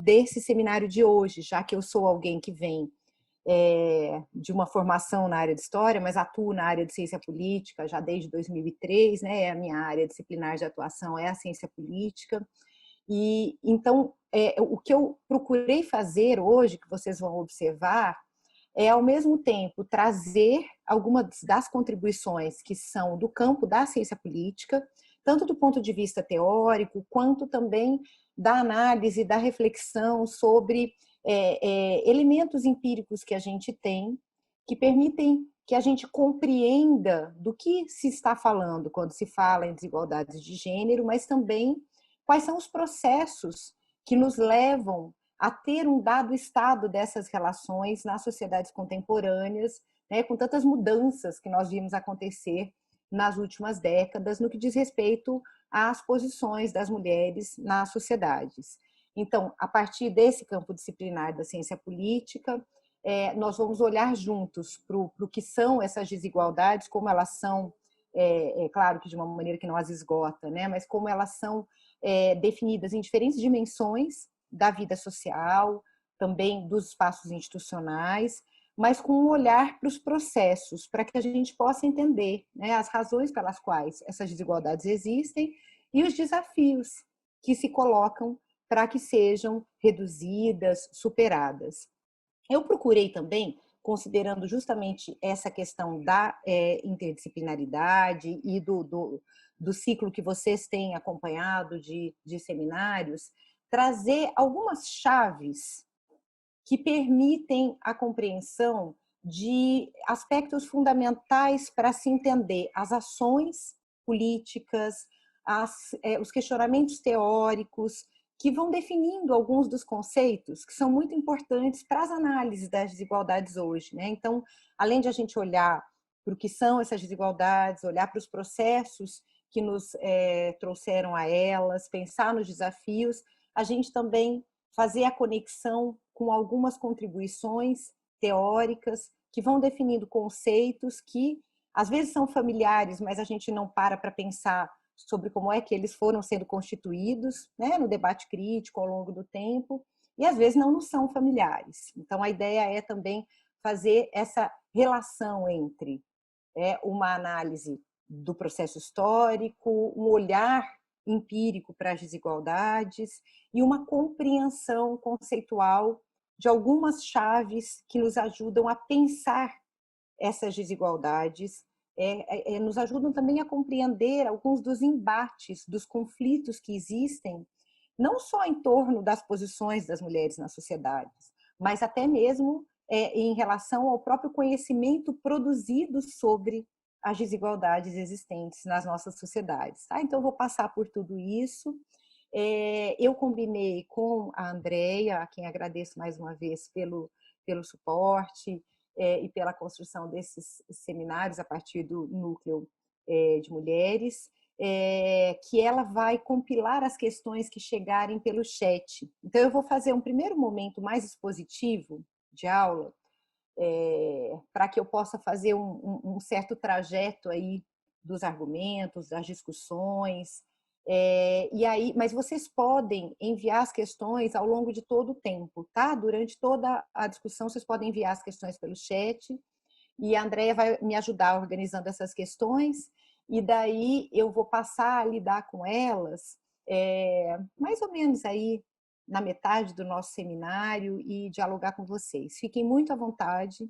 desse seminário de hoje, já que eu sou alguém que vem de uma formação na área de história, mas atuo na área de ciência política já desde 2003, né? É a minha área disciplinar de atuação é a ciência política. E então, o que eu procurei fazer hoje, que vocês vão observar, é ao mesmo tempo trazer algumas das contribuições que são do campo da ciência política, tanto do ponto de vista teórico, quanto também da análise, da reflexão sobre elementos empíricos que a gente tem, que permitem que a gente compreenda do que se está falando quando se fala em desigualdades de gênero, mas também quais são os processos que nos levam a ter um dado estado dessas relações nas sociedades contemporâneas, né, com tantas mudanças que nós vimos acontecer nas últimas décadas no que diz respeito às posições das mulheres nas sociedades. Então, a partir desse campo disciplinar da ciência política, nós vamos olhar juntos para o que são essas desigualdades, como elas são, claro que de uma maneira que não as esgota, né, mas como elas são definidas em diferentes dimensões da vida social, também dos espaços institucionais, mas com um olhar para os processos, para que a gente possa entender, né, as razões pelas quais essas desigualdades existem e os desafios que se colocam para que sejam reduzidas, superadas. Eu procurei também, considerando justamente essa questão da interdisciplinaridade e do ciclo que vocês têm acompanhado de seminários, trazer algumas chaves que permitem a compreensão de aspectos fundamentais para se entender as ações políticas, os questionamentos teóricos, que vão definindo alguns dos conceitos que são muito importantes para as análises das desigualdades hoje, né? Então, além de a gente olhar para o que são essas desigualdades, olhar para os processos que nos trouxeram a elas, pensar nos desafios, a gente também fazer a conexão com algumas contribuições teóricas que vão definindo conceitos que às vezes são familiares, mas a gente não para pensar sobre como é que eles foram sendo constituídos, né, no debate crítico ao longo do tempo, e às vezes não nos são familiares. Então, a ideia é também fazer essa relação entre uma análise do processo histórico, um olhar empírico para as desigualdades e uma compreensão conceitual de algumas chaves que nos ajudam a pensar essas desigualdades, nos ajudam também a compreender alguns dos embates, dos conflitos que existem, não só em torno das posições das mulheres nas sociedades, mas até mesmo em relação ao próprio conhecimento produzido sobre as desigualdades existentes nas nossas sociedades. Tá? Então, eu vou passar por tudo isso. Eu combinei com a Andrea, a quem agradeço mais uma vez pelo suporte e pela construção desses seminários a partir do núcleo de mulheres, que ela vai compilar as questões que chegarem pelo chat. Então, eu vou fazer um primeiro momento mais expositivo de aula, para que eu possa fazer um certo trajeto aí dos argumentos, das discussões, e aí, mas vocês podem enviar as questões ao longo de todo o tempo, tá? Durante toda a discussão, vocês podem enviar as questões pelo chat, e a Andrea vai me ajudar organizando essas questões, e daí eu vou passar a lidar com elas, mais ou menos aí na metade do nosso seminário e dialogar com vocês. Fiquem muito à vontade,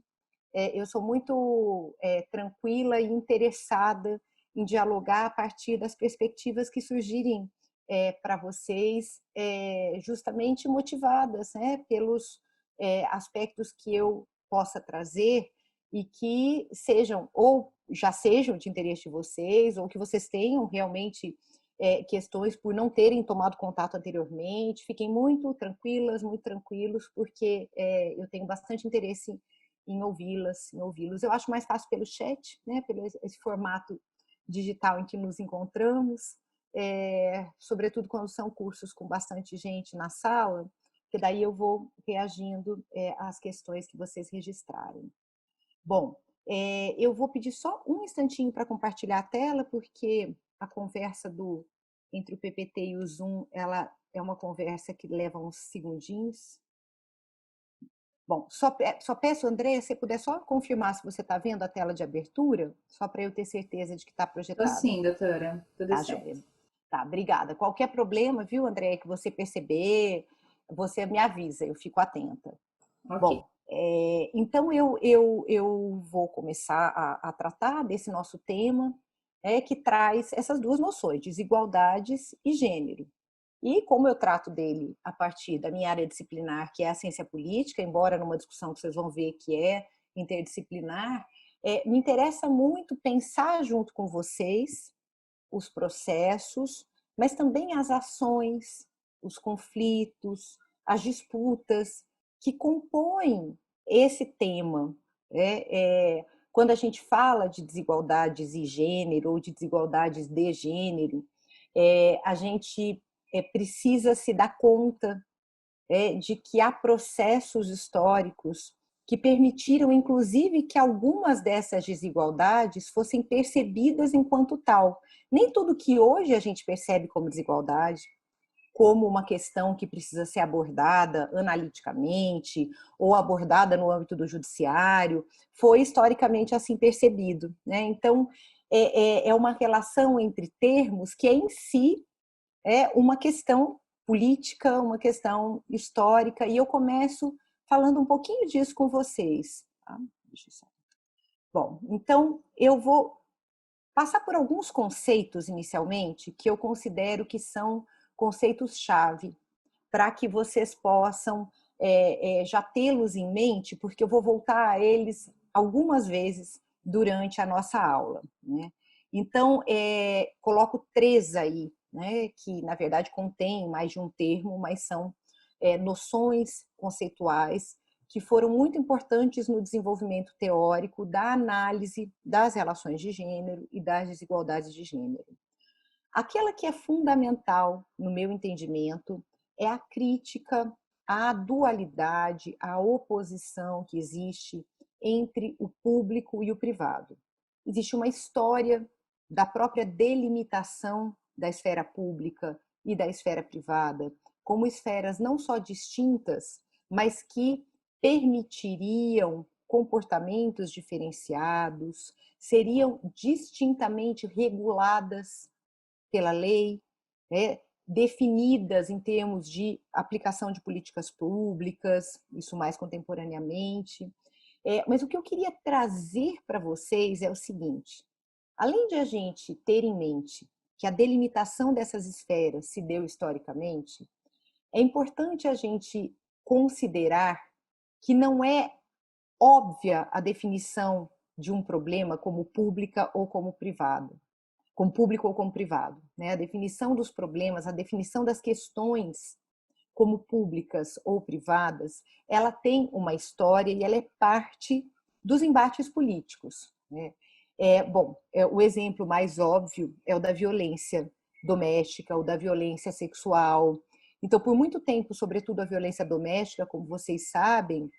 eu sou muito tranquila e interessada em dialogar a partir das perspectivas que surgirem para vocês, justamente motivadas, né, pelos aspectos que eu possa trazer e que sejam, ou já sejam de interesse de vocês, ou que vocês tenham realmente questões por não terem tomado contato anteriormente. Fiquem muito tranquilas, muito tranquilos, porque eu tenho bastante interesse em ouvi-las, em ouvi-los. Eu acho mais fácil pelo chat, né, pelo esse formato digital em que nos encontramos, sobretudo quando são cursos com bastante gente na sala, que daí eu vou reagindo às questões que vocês registrarem. Bom, eu vou pedir só um instantinho para compartilhar a tela, porque a conversa entre o PPT e o Zoom, ela é uma conversa que leva uns segundinhos. Bom, só peço, Andréia, se você puder só confirmar se você está vendo a tela de abertura, só para eu ter certeza de que está Tô projetada. sim, doutora. Tudo Tá, certo. joia. Tá, obrigada. Qualquer problema, viu, Andréia, que você perceber, você me avisa, eu fico atenta. Ok. Bom, então eu vou começar a tratar desse nosso tema, que traz essas duas noções, desigualdades e gênero. E como eu trato dele a partir da minha área disciplinar, que é a ciência política, embora numa discussão que vocês vão ver que é interdisciplinar, me interessa muito pensar junto com vocês os processos, mas também as ações, os conflitos, as disputas que compõem esse tema. Quando a gente fala de desigualdades e gênero, ou de desigualdades de gênero, a gente precisa se dar conta de que há processos históricos que permitiram, inclusive, que algumas dessas desigualdades fossem percebidas enquanto tal. Nem tudo que hoje a gente percebe como desigualdade, como uma questão que precisa ser abordada analiticamente ou abordada no âmbito do judiciário, foi historicamente assim percebido, né? Então, é uma relação entre termos que em si é uma questão política, uma questão histórica, e eu começo falando um pouquinho disso com vocês. Tá? Bom, então eu vou passar por alguns conceitos inicialmente que eu considero que são conceitos-chave para que vocês possam já tê-los em mente, porque eu vou voltar a eles algumas vezes durante a nossa aula, né? Então, coloco três aí, né, que na verdade contém mais de um termo, mas são noções conceituais que foram muito importantes no desenvolvimento teórico da análise das relações de gênero e das desigualdades de gênero. Aquela que é fundamental, no meu entendimento, é a crítica à dualidade, à oposição que existe entre o público e o privado. Existe uma história da própria delimitação da esfera pública e da esfera privada como esferas não só distintas, mas que permitiriam comportamentos diferenciados, seriam distintamente reguladas pela lei, definidas em termos de aplicação de políticas públicas, isso mais contemporaneamente. Mas o que eu queria trazer para vocês é o seguinte: além de a gente ter em mente que a delimitação dessas esferas se deu historicamente, é importante a gente considerar que não é óbvia a definição de um problema como pública ou como privado, como público ou como privado, né? A definição dos problemas, a definição das questões como públicas ou privadas, ela tem uma história e ela é parte dos embates políticos, né? O exemplo mais óbvio é o da violência doméstica, ou da violência sexual. Então, por muito tempo, sobretudo a violência doméstica, como vocês sabem,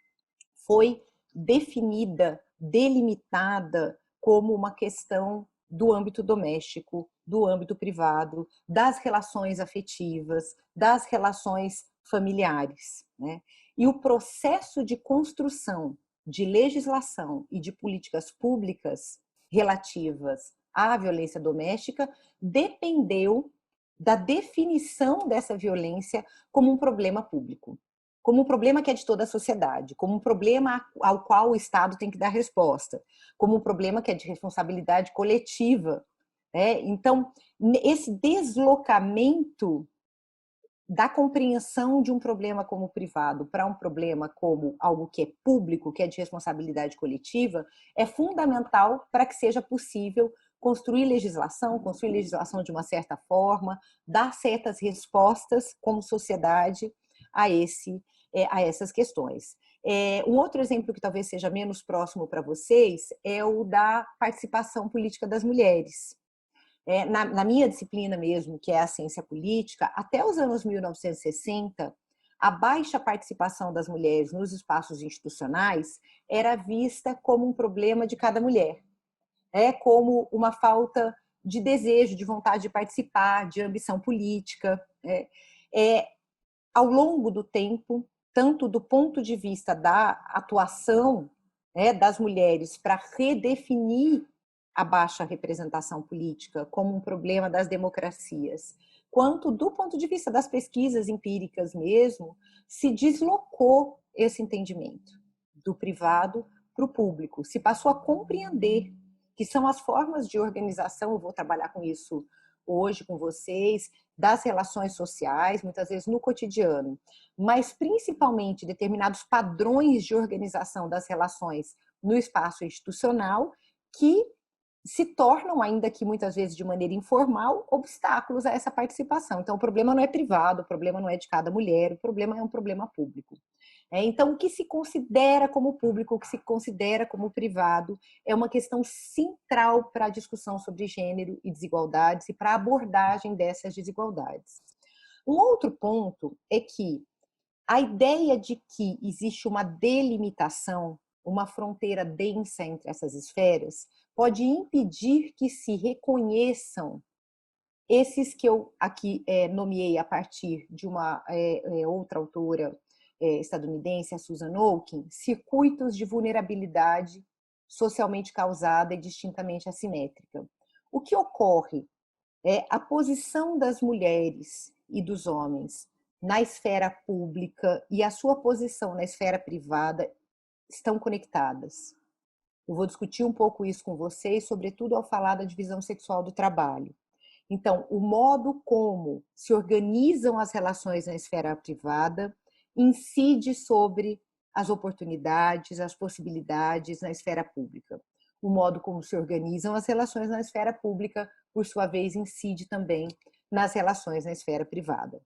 foi definida, delimitada como uma questão do âmbito doméstico, do âmbito privado, das relações afetivas, das relações familiares, né? E o processo de construção de legislação e de políticas públicas relativas à violência doméstica dependeu da definição dessa violência como um problema público, como um problema que é de toda a sociedade, como um problema ao qual o Estado tem que dar resposta, como um problema que é de responsabilidade coletiva. Então, esse deslocamento da compreensão de um problema como privado para um problema como algo que é público, que é de responsabilidade coletiva, é fundamental para que seja possível construir legislação de uma certa forma, dar certas respostas como sociedade a essas questões. Um outro exemplo que talvez seja menos próximo para vocês é o da participação política das mulheres. Na minha disciplina mesmo, que é a ciência política, até os anos 1960, a baixa participação das mulheres nos espaços institucionais era vista como um problema de cada mulher, como uma falta de desejo, de vontade de participar, de ambição política. Ao longo do tempo, tanto do ponto de vista da atuação, né, das mulheres para redefinir a baixa representação política como um problema das democracias, quanto do ponto de vista das pesquisas empíricas mesmo, se deslocou esse entendimento do privado para o público, se passou a compreender que são as formas de organização, eu vou trabalhar com isso hoje com vocês, das relações sociais, muitas vezes no cotidiano, mas principalmente determinados padrões de organização das relações no espaço institucional que se tornam, ainda que muitas vezes de maneira informal, obstáculos a essa participação. Então, o problema não é privado, o problema não é de cada mulher, o problema é um problema público. Então, o que se considera como público, o que se considera como privado, é uma questão central para a discussão sobre gênero e desigualdades e para a abordagem dessas desigualdades. Um outro ponto é que a ideia de que existe uma delimitação, uma fronteira densa entre essas esferas, pode impedir que se reconheçam esses que eu aqui nomeei a partir de uma outra autora estadunidense, a Susan Okin, circuitos de vulnerabilidade socialmente causada e distintamente assimétrica. O que ocorre é a posição das mulheres e dos homens na esfera pública e a sua posição na esfera privada estão conectadas. Eu vou discutir um pouco isso com vocês, sobretudo ao falar da divisão sexual do trabalho. Então, o modo como se organizam as relações na esfera privada incide sobre as oportunidades, as possibilidades na esfera pública. O modo como se organizam as relações na esfera pública, por sua vez, incide também nas relações na esfera privada.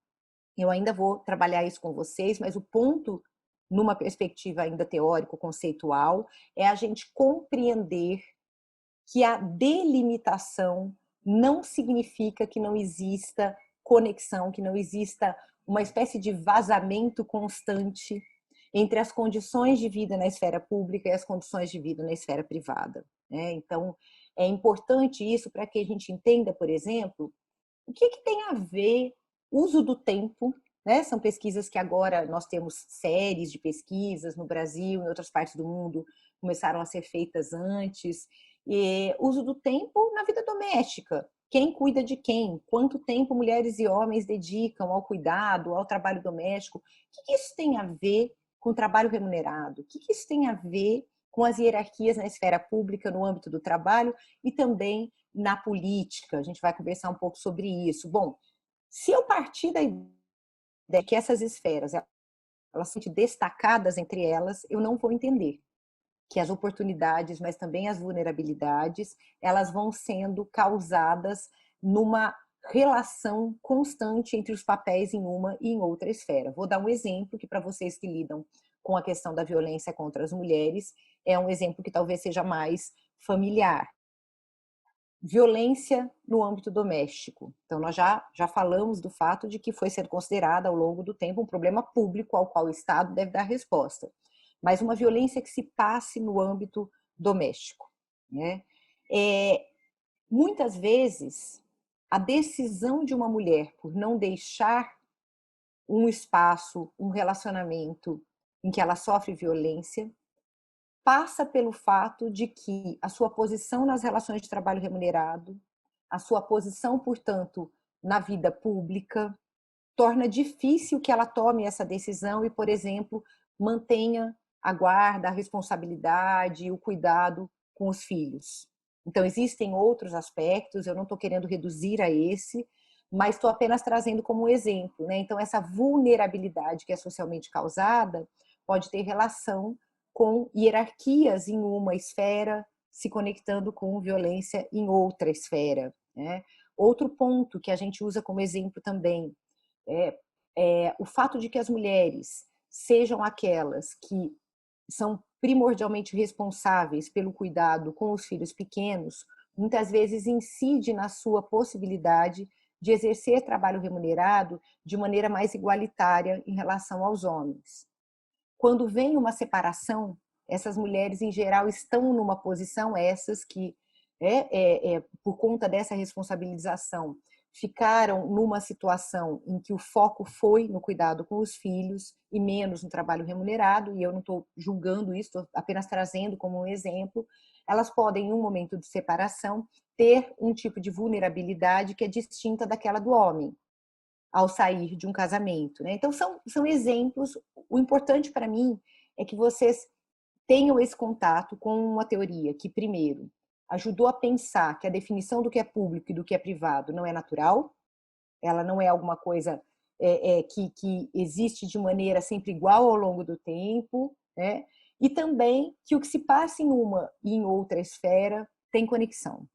Eu ainda vou trabalhar isso com vocês, mas o ponto, numa perspectiva ainda teórico-conceitual, é a gente compreender que a delimitação não significa que não exista conexão, que não exista uma espécie de vazamento constante entre as condições de vida na esfera pública e as condições de vida na esfera privada. Então, é importante isso para que a gente entenda, por exemplo, o que tem a ver uso do tempo, né? São pesquisas que agora nós temos séries de pesquisas no Brasil, em outras partes do mundo, começaram a ser feitas antes. E uso do tempo na vida doméstica. Quem cuida de quem? Quanto tempo mulheres e homens dedicam ao cuidado, ao trabalho doméstico? O que isso tem a ver com o trabalho remunerado? O que isso tem a ver com as hierarquias na esfera pública, no âmbito do trabalho e também na política? A gente vai conversar um pouco sobre isso. Bom, se eu partir da ideia que essas esferas elas são destacadas entre elas, eu não vou entender que as oportunidades, mas também as vulnerabilidades, elas vão sendo causadas numa relação constante entre os papéis em uma e em outra esfera. Vou dar um exemplo que para vocês que lidam com a questão da violência contra as mulheres, é um exemplo que talvez seja mais familiar. Violência no âmbito doméstico. Então, nós já falamos do fato de que foi sendo considerada ao longo do tempo um problema público ao qual o Estado deve dar resposta. Mas uma violência que se passe no âmbito doméstico. Muitas vezes, a decisão de uma mulher por não deixar um espaço, um relacionamento em que ela sofre violência, passa pelo fato de que a sua posição nas relações de trabalho remunerado, a sua posição, portanto, na vida pública, torna difícil que ela tome essa decisão e, por exemplo, mantenha a guarda, a responsabilidade, o cuidado com os filhos. Então, existem outros aspectos, eu não estou querendo reduzir a esse, mas estou apenas trazendo como exemplo. Então, essa vulnerabilidade que é socialmente causada pode ter relação com hierarquias em uma esfera se conectando com violência em outra esfera. Outro ponto que a gente usa como exemplo também é o fato de que as mulheres sejam aquelas que são primordialmente responsáveis pelo cuidado com os filhos pequenos, muitas vezes incide na sua possibilidade de exercer trabalho remunerado de maneira mais igualitária em relação aos homens. Quando vem uma separação, essas mulheres, em geral, estão numa posição, essas que por conta dessa responsabilização, ficaram numa situação em que o foco foi no cuidado com os filhos e menos no trabalho remunerado, e eu não estou julgando isso, estou apenas trazendo como um exemplo. Elas podem, em um momento de separação, ter um tipo de vulnerabilidade que é distinta daquela do homem, ao sair de um casamento, né? Então, são exemplos. O importante para mim é que vocês tenham esse contato com uma teoria que, primeiro, ajudou a pensar que a definição do que é público e do que é privado não é natural, ela não é alguma coisa que existe de maneira sempre igual ao longo do tempo, né? E também que o que se passa em uma e em outra esfera tem conexão.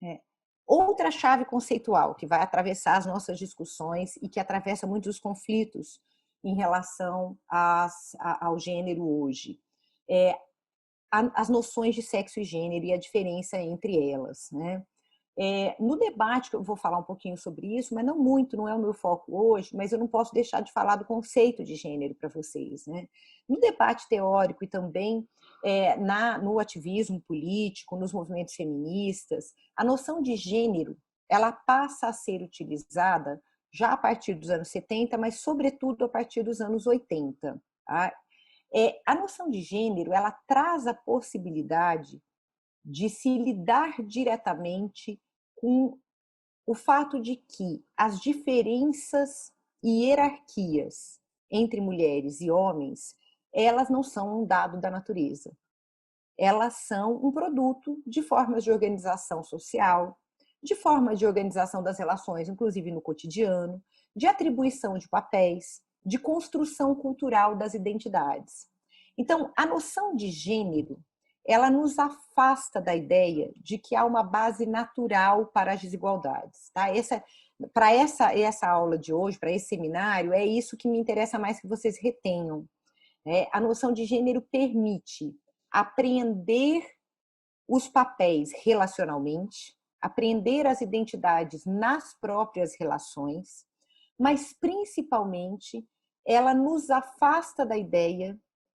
Né? Outra chave conceitual que vai atravessar as nossas discussões e que atravessa muitos dos conflitos em relação ao gênero hoje é as noções de sexo e gênero e a diferença entre elas, né? No debate, que eu vou falar um pouquinho sobre isso, mas não muito, não é o meu foco hoje, mas eu não posso deixar de falar do conceito de gênero para vocês, né? No debate teórico e também no ativismo político, nos movimentos feministas, a noção de gênero, ela passa a ser utilizada já a partir dos anos 70, mas sobretudo a partir dos anos 80. Tá? A noção de gênero, ela traz a possibilidade de se lidar diretamente com o fato de que as diferenças e hierarquias entre mulheres e homens, elas não são um dado da natureza. Elas são um produto de formas de organização social, de formas de organização das relações, inclusive no cotidiano, de atribuição de papéis, de construção cultural das identidades. Então, a noção de gênero, ela nos afasta da ideia de que há uma base natural para as desigualdades. Tá? Para essa aula de hoje, para esse seminário, é isso que me interessa mais que vocês retenham. Né? A noção de gênero permite apreender os papéis relacionalmente, apreender as identidades nas próprias relações, mas principalmente ela nos afasta da ideia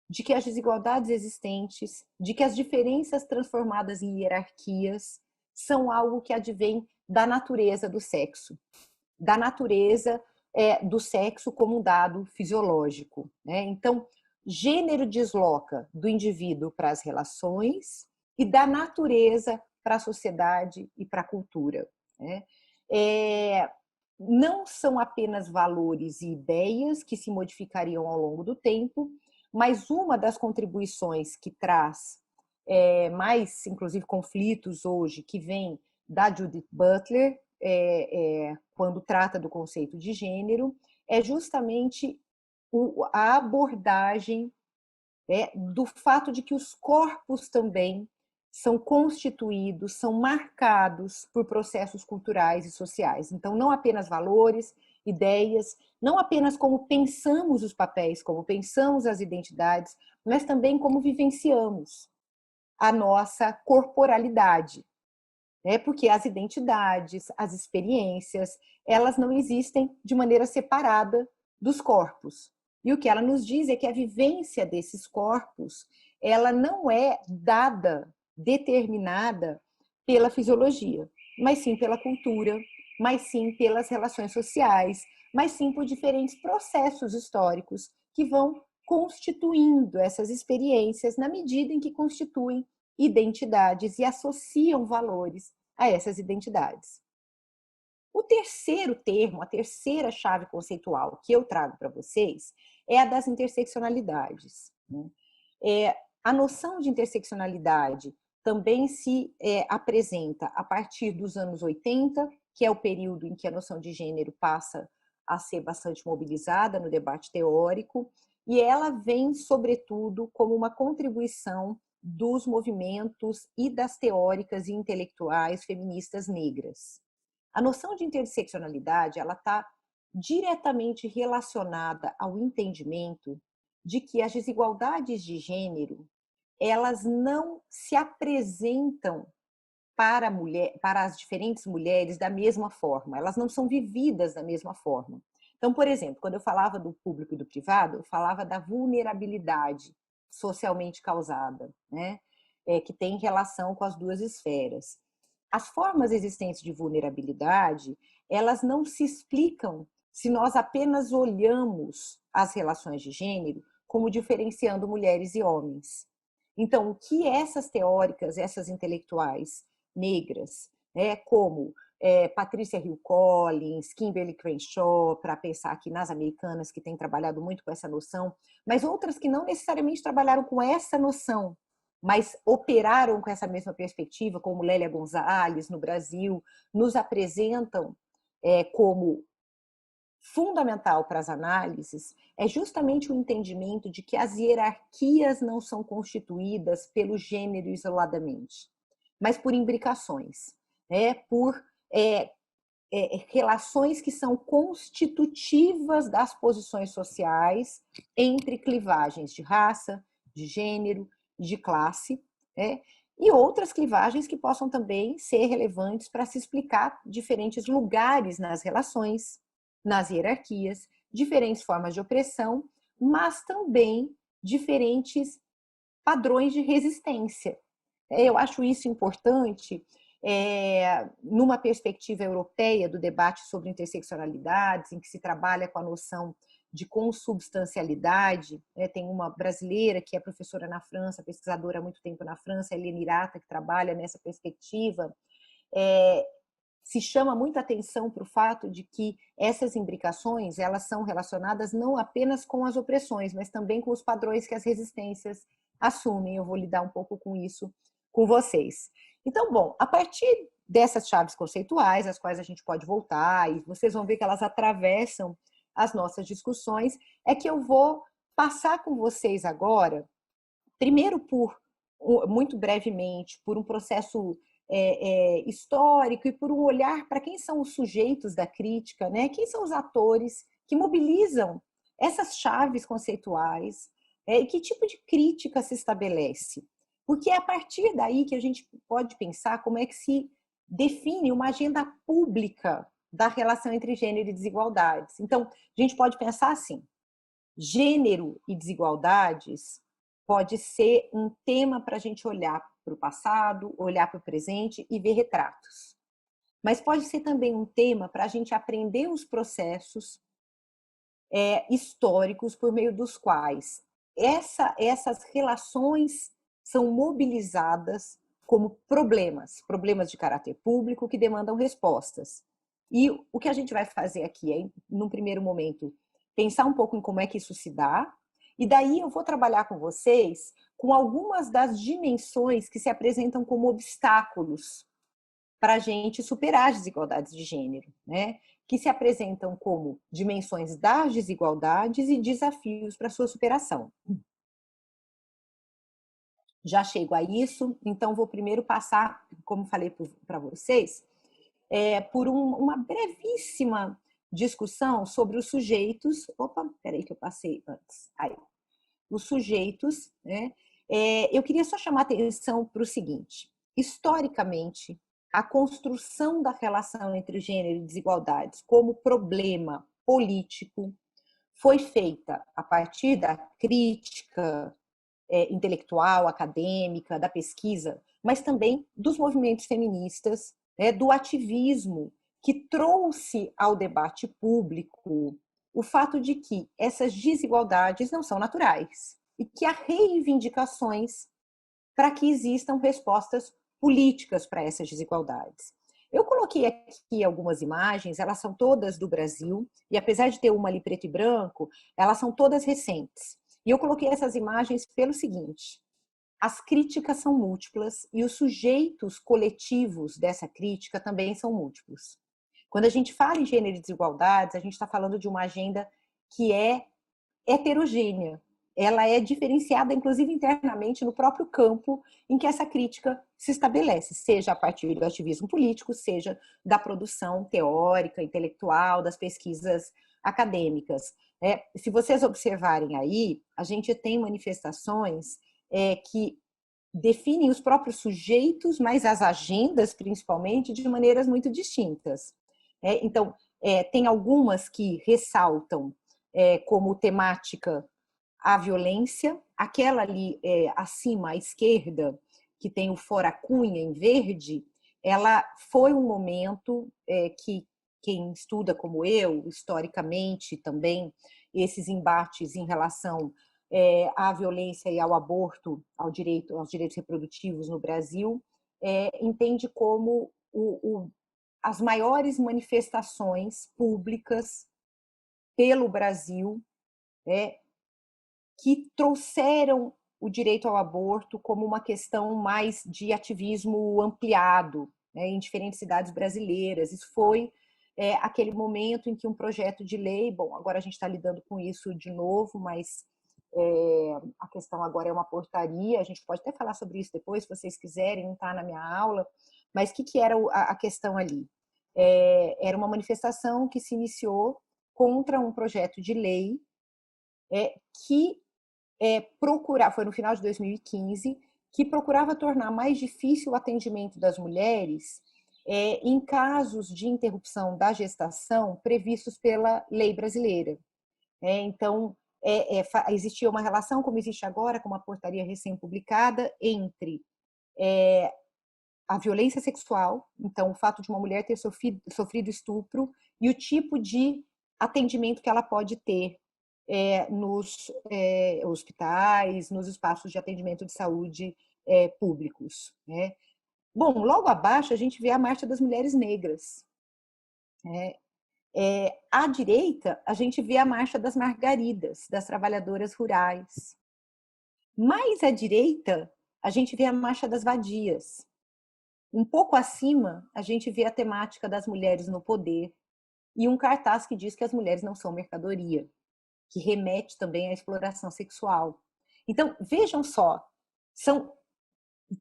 de que as desigualdades existentes, de que as diferenças transformadas em hierarquias são algo que advém da natureza do sexo, da natureza do sexo como um dado fisiológico. Né? Então, gênero desloca do indivíduo para as relações e da natureza para a sociedade e para a cultura. Né? Não são apenas valores e ideias que se modificariam ao longo do tempo, mas uma das contribuições que traz mais, inclusive, conflitos hoje, que vem da Judith Butler, quando trata do conceito de gênero, é justamente a abordagem do fato de que os corpos também são constituídos, são marcados por processos culturais e sociais. Então, não apenas valores, ideias, não apenas como pensamos os papéis, como pensamos as identidades, mas também como vivenciamos a nossa corporalidade. Porque as identidades, as experiências, elas não existem de maneira separada dos corpos. E o que ela nos diz é que a vivência desses corpos, ela não é dada, determinada pela fisiologia, mas sim pela cultura, mas sim pelas relações sociais, mas sim por diferentes processos históricos que vão constituindo essas experiências na medida em que constituem identidades e associam valores a essas identidades. O terceiro termo, a terceira chave conceitual que eu trago para vocês é a das interseccionalidades. A noção de interseccionalidade também se apresenta a partir dos anos 80, que é o período em que a noção de gênero passa a ser bastante mobilizada no debate teórico, e ela vem, sobretudo, como uma contribuição dos movimentos e das teóricas e intelectuais feministas negras. A noção de interseccionalidade, ela está diretamente relacionada ao entendimento de que as desigualdades de gênero, elas não se apresentam para as diferentes mulheres da mesma forma, elas não são vividas da mesma forma. Então, por exemplo, quando eu falava do público e do privado, eu falava da vulnerabilidade socialmente causada, né? Que tem relação com as duas esferas. as formas existentes de vulnerabilidade, elas não se explicam se nós apenas olhamos as relações de gênero como diferenciando mulheres e homens. Então, o que essas teóricas, essas intelectuais negras, como Patricia Hill Collins, Kimberly Crenshaw, para pensar aqui nas americanas que têm trabalhado muito com essa noção, mas outras que não necessariamente trabalharam com essa noção, mas operaram com essa mesma perspectiva, como Lélia Gonzalez no Brasil, nos apresentam como fundamental para as análises é justamente o entendimento de que as hierarquias não são constituídas pelo gênero isoladamente, mas por imbricações, por relações que são constitutivas das posições sociais entre clivagens de raça, de gênero, de classe, e outras clivagens que possam também ser relevantes para se explicar diferentes lugares nas relações, nas hierarquias, diferentes formas de opressão, mas também diferentes padrões de resistência. Eu acho isso importante numa perspectiva europeia do debate sobre interseccionalidades, em que se trabalha com a noção de consubstancialidade. Tem uma brasileira que é professora na França, pesquisadora há muito tempo na França, Helena Irata, que trabalha nessa perspectiva. Se chama muita atenção para o fato de que essas imbricações elas são relacionadas não apenas com as opressões, mas também com os padrões que as resistências assumem. Eu vou lidar um pouco com isso com vocês. Então, bom, a partir dessas chaves conceituais, às quais a gente pode voltar, e vocês vão ver que elas atravessam as nossas discussões, é que eu vou passar com vocês agora, primeiro muito brevemente, por um processo histórico e por um olhar para quem são os sujeitos da crítica, né? Quem são os atores que mobilizam essas chaves conceituais e que tipo de crítica se estabelece. Porque é a partir daí que a gente pode pensar como é que se define uma agenda pública da relação entre gênero e desigualdades. Então, a gente pode pensar assim, gênero e desigualdades pode ser um tema para a gente olhar para o passado, olhar para o presente e ver retratos. Mas pode ser também um tema para a gente aprender os processos históricos por meio dos quais essas relações são mobilizadas como problemas de caráter público que demandam respostas. E o que a gente vai fazer aqui é, num primeiro momento, pensar um pouco em como é que isso se dá, e daí eu vou trabalhar com vocês com algumas das dimensões que se apresentam como obstáculos para a gente superar as desigualdades de gênero, né? Que se apresentam como dimensões das desigualdades e desafios para sua superação. Já chego a isso, então vou primeiro passar, como falei para vocês, por uma brevíssima discussão sobre os sujeitos. Opa, peraí que eu passei antes. Aí. Os sujeitos, né? Eu queria só chamar a atenção para o seguinte: historicamente, a construção da relação entre gênero e desigualdades como problema político foi feita a partir da crítica intelectual, acadêmica, da pesquisa, mas também dos movimentos feministas, do ativismo, que trouxe ao debate público o fato de que essas desigualdades não são naturais e que há reivindicações para que existam respostas políticas para essas desigualdades. Eu coloquei aqui algumas imagens, elas são todas do Brasil, e apesar de ter uma ali preto e branco, elas são todas recentes. E eu coloquei essas imagens pelo seguinte: as críticas são múltiplas e os sujeitos coletivos dessa crítica também são múltiplos. Quando a gente fala em gênero e desigualdades, a gente está falando de uma agenda que é heterogênea. Ela é diferenciada, inclusive internamente, no próprio campo em que essa crítica se estabelece, seja a partir do ativismo político, seja da produção teórica, intelectual, das pesquisas acadêmicas. Se vocês observarem aí, a gente tem manifestações que definem os próprios sujeitos, mas as agendas, principalmente, de maneiras muito distintas. Então, tem algumas que ressaltam como temática a violência, aquela ali acima à esquerda, que tem o Fora Cunha em verde, ela foi um momento que quem estuda como eu, historicamente também, esses embates em relação à violência e ao aborto, aos direitos reprodutivos no Brasil, entende como as maiores manifestações públicas pelo Brasil, que trouxeram o direito ao aborto como uma questão mais de ativismo ampliado, em diferentes cidades brasileiras. Isso foi aquele momento em que um projeto de lei, bom, agora a gente está lidando com isso de novo, mas a questão agora é uma portaria, a gente pode até falar sobre isso depois, se vocês quiserem, não está na minha aula, mas o que era a questão ali? Era uma manifestação que se iniciou contra um projeto de lei que foi no final de 2015, que procurava tornar mais difícil o atendimento das mulheres em casos de interrupção da gestação previstos pela lei brasileira. Então, existia uma relação, como existe agora, com uma portaria recém-publicada, entre a violência sexual, então o fato de uma mulher ter sofrido estupro, e o tipo de atendimento que ela pode ter nos hospitais, nos espaços de atendimento de saúde públicos. Bom, logo abaixo a gente vê a Marcha das Mulheres Negras. À direita, a gente vê a Marcha das Margaridas, das trabalhadoras rurais. Mais à direita, a gente vê a Marcha das Vadias. Um pouco acima, a gente vê a temática das mulheres no poder e um cartaz que diz que as mulheres não são mercadoria, que remete também à exploração sexual. Então, vejam só, são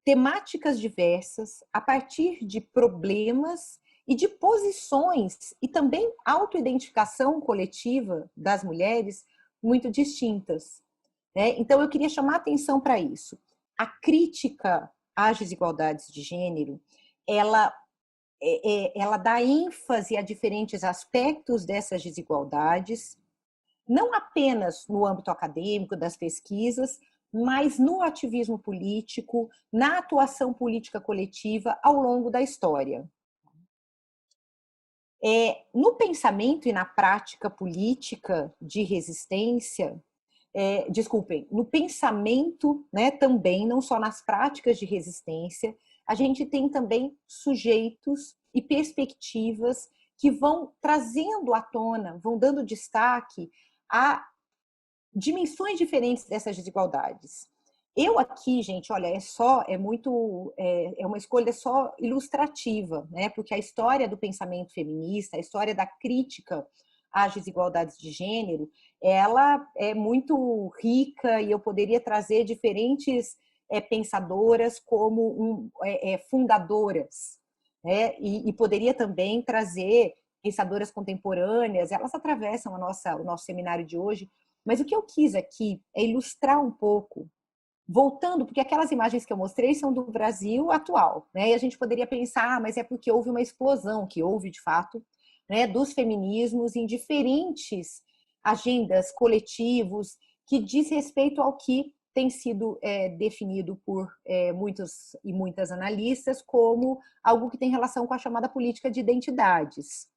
temáticas diversas a partir de problemas e de posições e também autoidentificação coletiva das mulheres muito distintas. Então, eu queria chamar a atenção para isso. A crítica às desigualdades de gênero, ela dá ênfase a diferentes aspectos dessas desigualdades, não apenas no âmbito acadêmico, das pesquisas, mas no ativismo político, na atuação política coletiva ao longo da história. No pensamento e na prática política de resistência, desculpem, no pensamento, também, não só nas práticas de resistência, a gente tem também sujeitos e perspectivas que vão trazendo à tona, vão dando destaque a dimensões diferentes dessas desigualdades. Eu aqui, gente, olha, é uma escolha só ilustrativa, porque a história do pensamento feminista, a história da crítica às desigualdades de gênero, ela é muito rica e eu poderia trazer diferentes pensadoras como fundadoras, e poderia também trazer pensadoras contemporâneas, elas atravessam o nosso seminário de hoje, mas o que eu quis aqui é ilustrar um pouco, voltando, porque aquelas imagens que eu mostrei são do Brasil atual, e a gente poderia pensar, mas é porque houve uma explosão, que houve de fato, dos feminismos em diferentes agendas coletivos que diz respeito ao que tem sido definido por muitos e muitas analistas como algo que tem relação com a chamada política de identidades.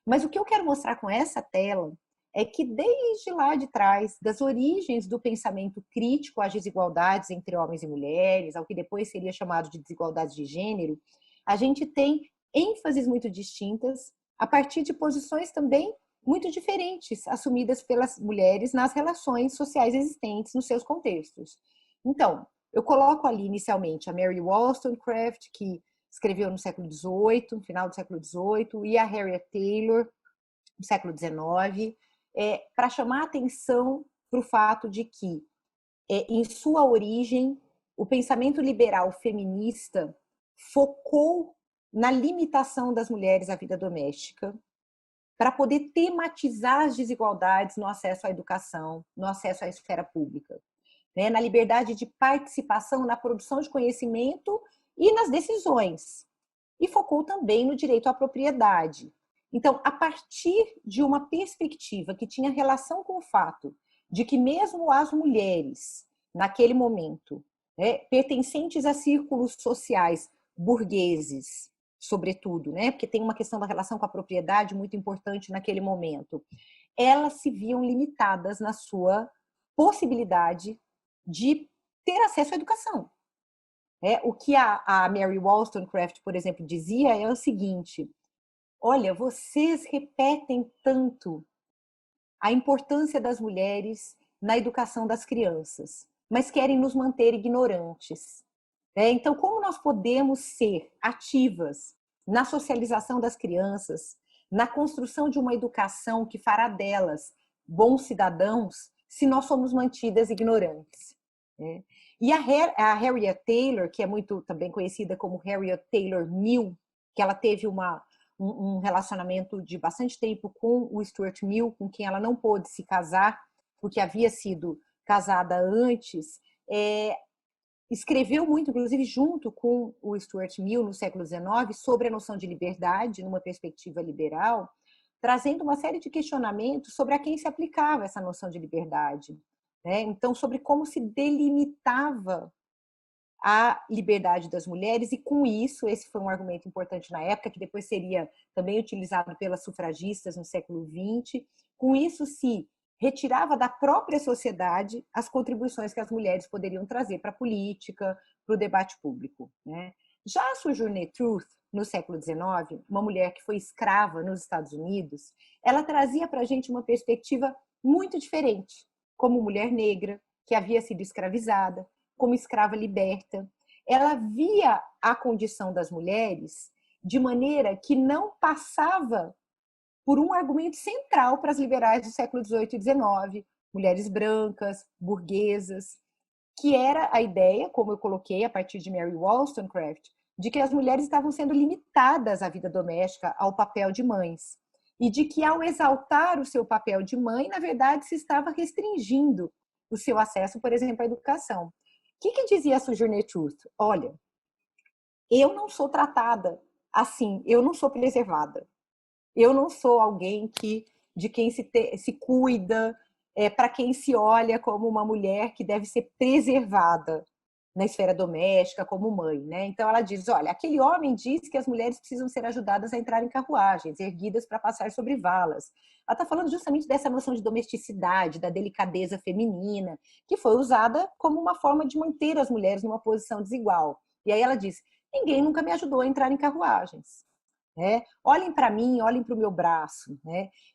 Mas o que eu quero mostrar com essa tela é que desde lá de trás, das origens do pensamento crítico às desigualdades entre homens e mulheres, ao que depois seria chamado de desigualdades de gênero, a gente tem ênfases muito distintas a partir de posições também muito diferentes assumidas pelas mulheres nas relações sociais existentes nos seus contextos. Então, eu coloco ali inicialmente a Mary Wollstonecraft, que escreveu no século XVIII, no final do século XVIII, e a Harriet Taylor, no século XIX, para chamar a atenção para o fato de que, em sua origem, o pensamento liberal feminista focou na limitação das mulheres à vida doméstica, para poder tematizar as desigualdades no acesso à educação, no acesso à esfera pública, na liberdade de participação na produção de conhecimento e nas decisões. E focou também no direito à propriedade. Então, a partir de uma perspectiva que tinha relação com o fato de que mesmo as mulheres, naquele momento, pertencentes a círculos sociais burgueses, sobretudo, né? Porque tem uma questão da relação com a propriedade muito importante naquele momento. Elas se viam limitadas na sua possibilidade de ter acesso à educação. O que a Mary Wollstonecraft, por exemplo, dizia é o seguinte: olha, vocês repetem tanto a importância das mulheres na educação das crianças, mas querem nos manter ignorantes. Então, como nós podemos ser ativas na socialização das crianças, na construção de uma educação que fará delas bons cidadãos, se nós somos mantidas ignorantes? E a Harriet Taylor, que é muito também conhecida como Harriet Taylor Mill, que ela teve um relacionamento de bastante tempo com o Stuart Mill, com quem ela não pôde se casar, porque havia sido casada antes, escreveu muito, inclusive junto com o Stuart Mill, no século XIX, sobre a noção de liberdade, numa perspectiva liberal, trazendo uma série de questionamentos sobre a quem se aplicava essa noção de liberdade. Então, sobre como se delimitava a liberdade das mulheres, e com isso, esse foi um argumento importante na época, que depois seria também utilizado pelas sufragistas no século XX, com isso se retirava da própria sociedade as contribuições que as mulheres poderiam trazer para a política, para o debate público. Já a Sojourner Truth, no século XIX, uma mulher que foi escrava nos Estados Unidos, ela trazia para a gente uma perspectiva muito diferente, como mulher negra, que havia sido escravizada, como escrava liberta. Ela via a condição das mulheres de maneira que não passava por um argumento central para as liberais do século XVIII e XIX, mulheres brancas, burguesas, que era a ideia, como eu coloquei a partir de Mary Wollstonecraft, de que as mulheres estavam sendo limitadas à vida doméstica, ao papel de mães, e de que ao exaltar o seu papel de mãe, na verdade, se estava restringindo o seu acesso, por exemplo, à educação. O que dizia a Sojourner Truth? Olha, eu não sou tratada assim, eu não sou preservada. Eu não sou alguém de quem se cuida, para quem se olha como uma mulher que deve ser preservada na esfera doméstica, como mãe. Então ela diz, olha, aquele homem diz que as mulheres precisam ser ajudadas a entrar em carruagens, erguidas para passar sobre valas. Ela está falando justamente dessa noção de domesticidade, da delicadeza feminina, que foi usada como uma forma de manter as mulheres numa posição desigual. E aí ela diz, ninguém nunca me ajudou a entrar em carruagens. Olhem para mim, olhem para o meu braço.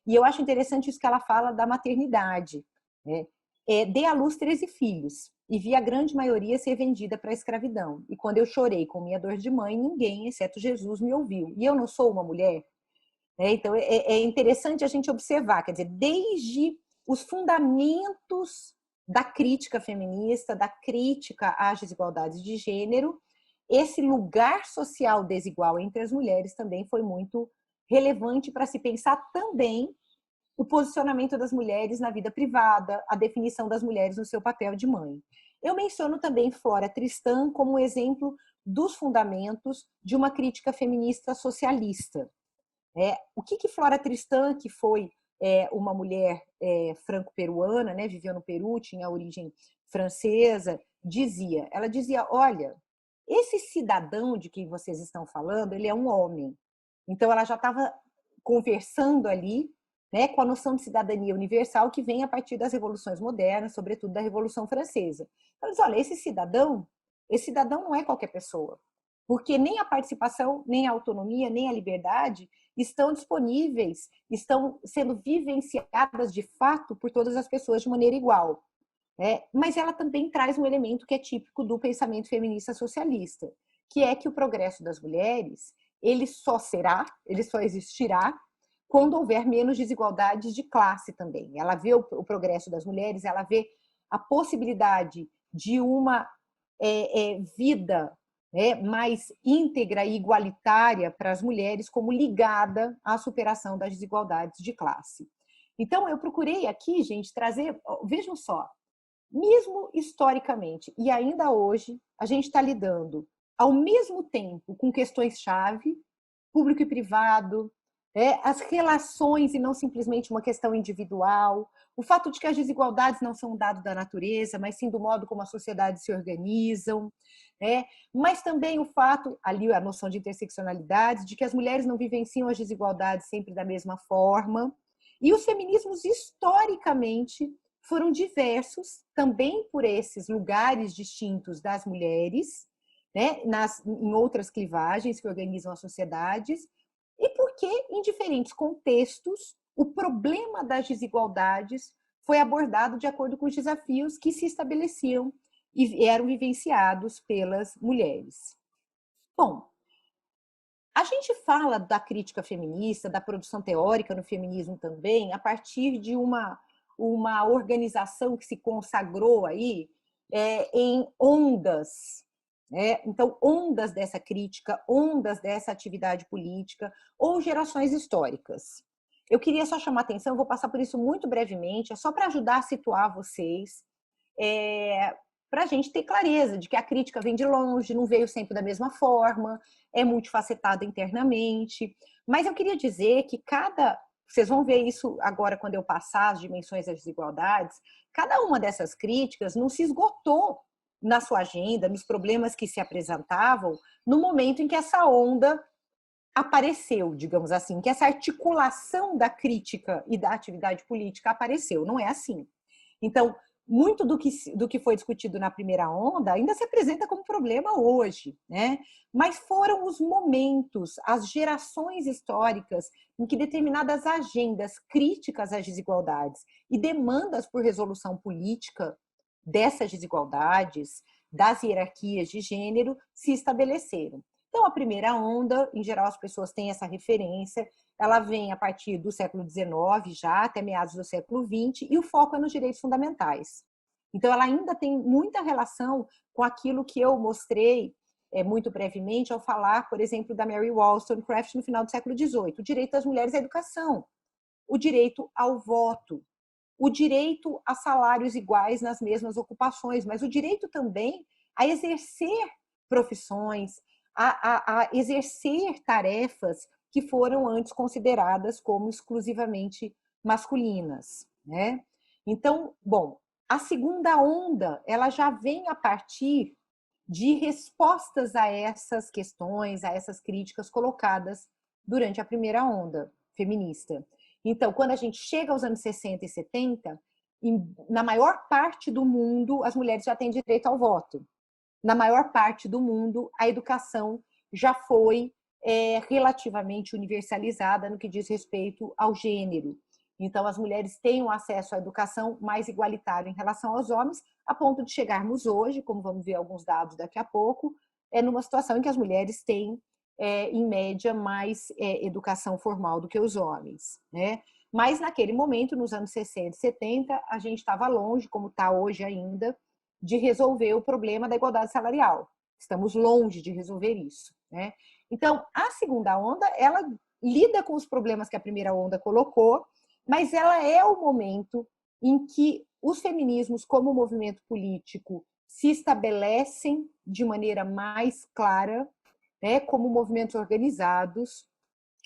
E eu acho interessante isso que ela fala da maternidade. Dei à luz 13 filhos e vi a grande maioria ser vendida para a escravidão. E quando eu chorei com minha dor de mãe, ninguém, exceto Jesus, me ouviu. E eu não sou uma mulher? Então, é interessante a gente observar, quer dizer, desde os fundamentos da crítica feminista, da crítica às desigualdades de gênero, esse lugar social desigual entre as mulheres também foi muito relevante para se pensar também o posicionamento das mulheres na vida privada, a definição das mulheres no seu papel de mãe. Eu menciono também Flora Tristan como um exemplo dos fundamentos de uma crítica feminista socialista. O que Flora Tristan, que foi uma mulher franco-peruana, viveu no Peru, tinha origem francesa, dizia? Ela dizia, olha, esse cidadão de quem vocês estão falando, ele é um homem. Então, ela já estava conversando ali com a noção de cidadania universal que vem a partir das revoluções modernas, sobretudo da Revolução Francesa. Ela diz, olha, esse cidadão não é qualquer pessoa, porque nem a participação, nem a autonomia, nem a liberdade estão disponíveis, estão sendo vivenciadas de fato por todas as pessoas de maneira igual. Mas ela também traz um elemento que é típico do pensamento feminista socialista, que é que o progresso das mulheres ele só existirá quando houver menos desigualdades de classe também. Ela vê o progresso das mulheres, ela vê a possibilidade de uma vida mais íntegra e igualitária para as mulheres como ligada à superação das desigualdades de classe. Então, eu procurei aqui, gente, trazer... Vejam só, mesmo historicamente e ainda hoje, a gente está lidando ao mesmo tempo com questões-chave, público e privado, as relações e não simplesmente uma questão individual, o fato de que as desigualdades não são um dado da natureza, mas sim do modo como as sociedades se organizam, mas também o fato, ali a noção de interseccionalidade, de que as mulheres não vivenciam as desigualdades sempre da mesma forma, e os feminismos historicamente foram diversos, também por esses lugares distintos das mulheres, em outras clivagens que organizam as sociedades, e porque, em diferentes contextos, o problema das desigualdades foi abordado de acordo com os desafios que se estabeleciam e eram vivenciados pelas mulheres. Bom, a gente fala da crítica feminista, da produção teórica no feminismo também, a partir de uma organização que se consagrou aí em ondas. Então, ondas dessa crítica, ondas dessa atividade política, ou gerações históricas. Eu queria só chamar a atenção, vou passar por isso muito brevemente, é só para ajudar a situar vocês, para a gente ter clareza de que a crítica vem de longe, não veio sempre da mesma forma, é multifacetada internamente. Mas eu queria dizer que vocês vão ver isso agora quando eu passar as dimensões das desigualdades, cada uma dessas críticas não se esgotou na sua agenda, nos problemas que se apresentavam, no momento em que essa onda apareceu, digamos assim, que essa articulação da crítica e da atividade política apareceu. Não é assim. Então, muito do que foi discutido na primeira onda ainda se apresenta como problema hoje, Mas foram os momentos, as gerações históricas em que determinadas agendas críticas às desigualdades e demandas por resolução política dessas desigualdades, das hierarquias de gênero, se estabeleceram. Então, a primeira onda, em geral, as pessoas têm essa referência, ela vem a partir do século XIX, já até meados do século XX, e o foco é nos direitos fundamentais. Então, ela ainda tem muita relação com aquilo que eu mostrei muito brevemente ao falar, por exemplo, da Mary Wollstonecraft no final do século XVIII, o direito das mulheres à educação, o direito ao voto, o direito a salários iguais nas mesmas ocupações, mas o direito também a exercer profissões, a exercer tarefas que foram antes consideradas como exclusivamente masculinas, Então, bom, a segunda onda, ela já vem a partir de respostas a essas questões, a essas críticas colocadas durante a primeira onda feminista. Então, quando a gente chega aos anos 60 e 70, na maior parte do mundo, as mulheres já têm direito ao voto. Na maior parte do mundo, a educação já foi relativamente universalizada no que diz respeito ao gênero. Então, as mulheres têm um acesso à educação mais igualitário em relação aos homens, a ponto de chegarmos hoje, como vamos ver alguns dados daqui a pouco, numa situação em que as mulheres têm, em média, mais educação formal do que os homens, Mas, naquele momento, nos anos 60 e 70, a gente estava longe, como está hoje ainda, de resolver o problema da igualdade salarial. Estamos longe de resolver isso, Então, a segunda onda, ela lida com os problemas que a primeira onda colocou, mas ela é o momento em que os feminismos, como movimento político, se estabelecem de maneira mais clara, como movimentos organizados,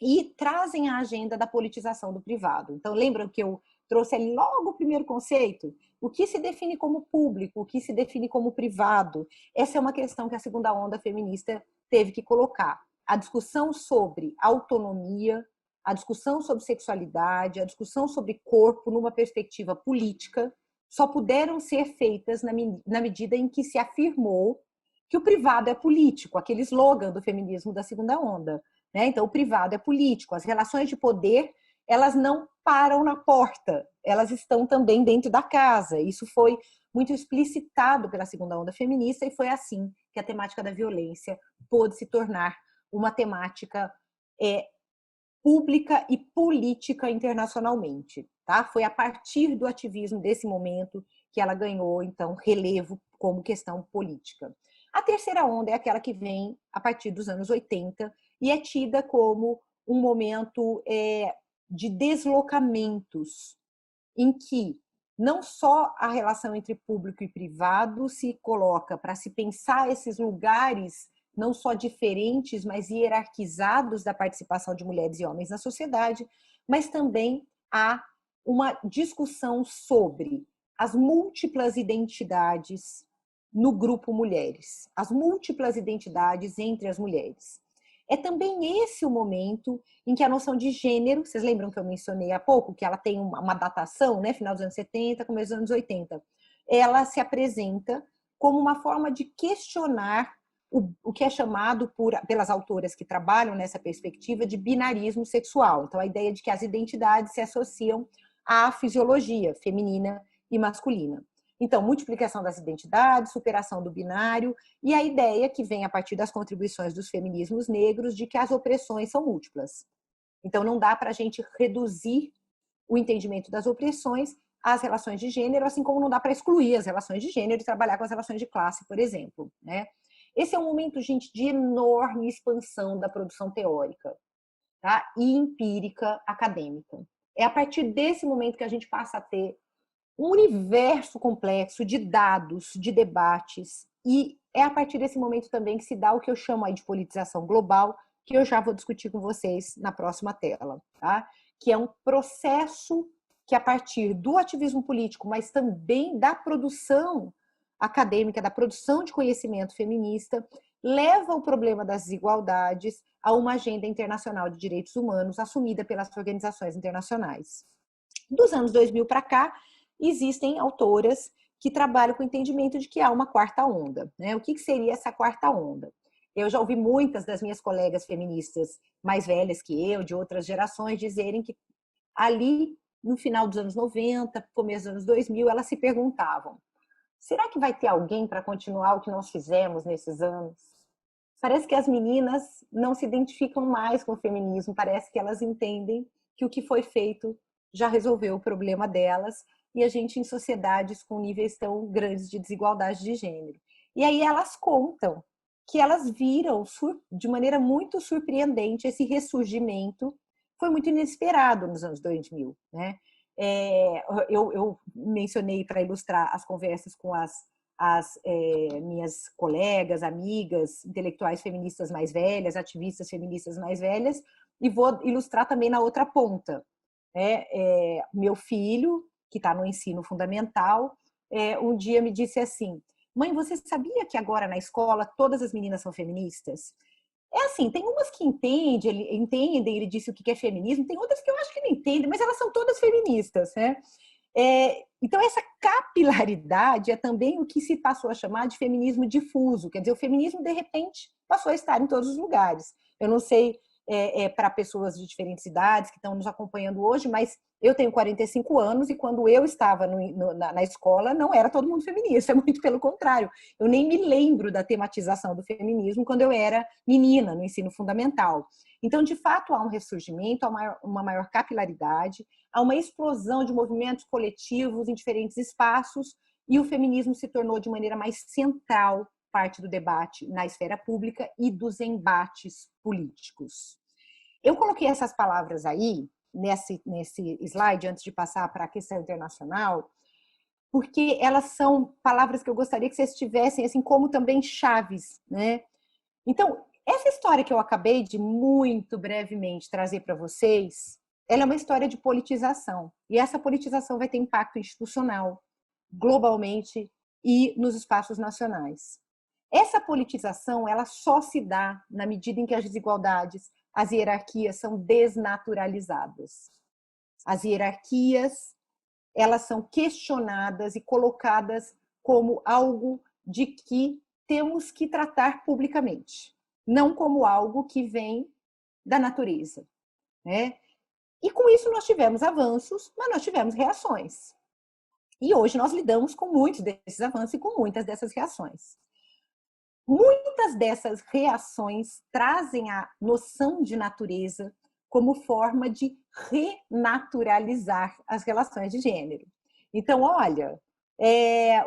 e trazem a agenda da politização do privado. Então, lembram que eu trouxe ali logo o primeiro conceito? O que se define como público, o que se define como privado? Essa é uma questão que a segunda onda feminista teve que colocar. A discussão sobre autonomia, a discussão sobre sexualidade, a discussão sobre corpo numa perspectiva política, só puderam ser feitas na medida em que se afirmou que o privado é político, aquele slogan do feminismo da segunda onda. Então, o privado é político, as relações de poder, elas não param na porta, elas estão também dentro da casa. Isso foi muito explicitado pela segunda onda feminista e foi assim que a temática da violência pôde se tornar uma temática pública e política internacionalmente. Tá? Foi a partir do ativismo desse momento que ela ganhou, então, relevo como questão política. A terceira onda é aquela que vem a partir dos anos 80 e é tida como um momento de deslocamentos em que não só a relação entre público e privado se coloca para se pensar esses lugares não só diferentes, mas hierarquizados da participação de mulheres e homens na sociedade, mas também há uma discussão sobre as múltiplas identidades no grupo mulheres, as múltiplas identidades entre as mulheres. É também esse o momento em que a noção de gênero, vocês lembram que eu mencionei há pouco, que ela tem uma datação, né, final dos anos 70, começo dos anos 80, ela se apresenta como uma forma de questionar o que é chamado pelas autoras que trabalham nessa perspectiva de binarismo sexual. Então, a ideia de que as identidades se associam à fisiologia feminina e masculina. Então, multiplicação das identidades, superação do binário e a ideia que vem a partir das contribuições dos feminismos negros de que as opressões são múltiplas. Então, não dá para a gente reduzir o entendimento das opressões às relações de gênero, assim como não dá para excluir as relações de gênero e trabalhar com as relações de classe, por exemplo, né? Esse é um momento, gente, de enorme expansão da produção teórica, tá? E empírica acadêmica. É a partir desse momento que a gente passa a ter um universo complexo de dados, de debates, e é a partir desse momento também que se dá o que eu chamo aí de politização global, que eu já vou discutir com vocês na próxima tela, tá? Que é um processo que, a partir do ativismo político, mas também da produção acadêmica, da produção de conhecimento feminista, leva o problema das desigualdades a uma agenda internacional de direitos humanos assumida pelas organizações internacionais. Dos anos 2000 para cá, existem autoras que trabalham com o entendimento de que há uma quarta onda, né? O que seria essa quarta onda? Eu já ouvi muitas das minhas colegas feministas mais velhas que eu, de outras gerações, dizerem que ali, no final dos anos 90, começo dos anos 2000, elas se perguntavam: será que vai ter alguém para continuar o que nós fizemos nesses anos? Parece que as meninas não se identificam mais com o feminismo, parece que elas entendem que o que foi feito já resolveu o problema delas, e a gente em sociedades com níveis tão grandes de desigualdade de gênero. E aí elas contam que elas viram de maneira muito surpreendente esse ressurgimento, foi muito inesperado nos anos 2000, né? Eu mencionei para ilustrar as conversas com as minhas colegas, amigas, intelectuais feministas mais velhas, ativistas feministas mais velhas, e vou ilustrar também na outra ponta. Meu filho, que está no ensino fundamental, um dia me disse assim: mãe, você sabia que agora na escola todas as meninas são feministas? É assim, tem umas que entendem, ele disse o que é feminismo, tem outras que eu acho que não entendem, mas elas são todas feministas, né? Então, essa capilaridade é também o que se passou a chamar de feminismo difuso, quer dizer, o feminismo, de repente, passou a estar em todos os lugares. Eu não sei para pessoas de diferentes idades que estão nos acompanhando hoje, mas eu tenho 45 anos e quando eu estava na escola não era todo mundo feminista, muito pelo contrário. Eu nem me lembro da tematização do feminismo quando eu era menina, no ensino fundamental. Então, de fato, há um ressurgimento, há uma maior capilaridade, há uma explosão de movimentos coletivos em diferentes espaços e o feminismo se tornou de maneira mais central parte do debate na esfera pública e dos embates políticos. Eu coloquei essas palavras aí, nesse slide, antes de passar para a questão internacional, porque elas são palavras que eu gostaria que vocês tivessem, assim, como também chaves, né? Então, essa história que eu acabei de muito brevemente trazer para vocês, ela é uma história de politização. E essa politização vai ter impacto institucional, globalmente e nos espaços nacionais. Essa politização, ela só se dá na medida em que as desigualdades, as hierarquias são desnaturalizadas. As hierarquias, elas são questionadas e colocadas como algo de que temos que tratar publicamente, não como algo que vem da natureza, né? E com isso nós tivemos avanços, mas nós tivemos reações. E hoje nós lidamos com muitos desses avanços e com muitas dessas reações. Muitas dessas reações trazem a noção de natureza como forma de renaturalizar as relações de gênero. Então, olha,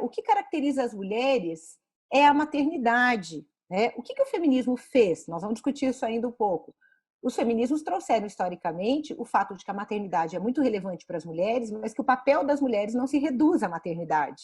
o que caracteriza as mulheres é a maternidade, né? O que o feminismo fez? Nós vamos discutir isso ainda um pouco. Os feminismos trouxeram historicamente o fato de que a maternidade é muito relevante para as mulheres, mas que o papel das mulheres não se reduz à maternidade,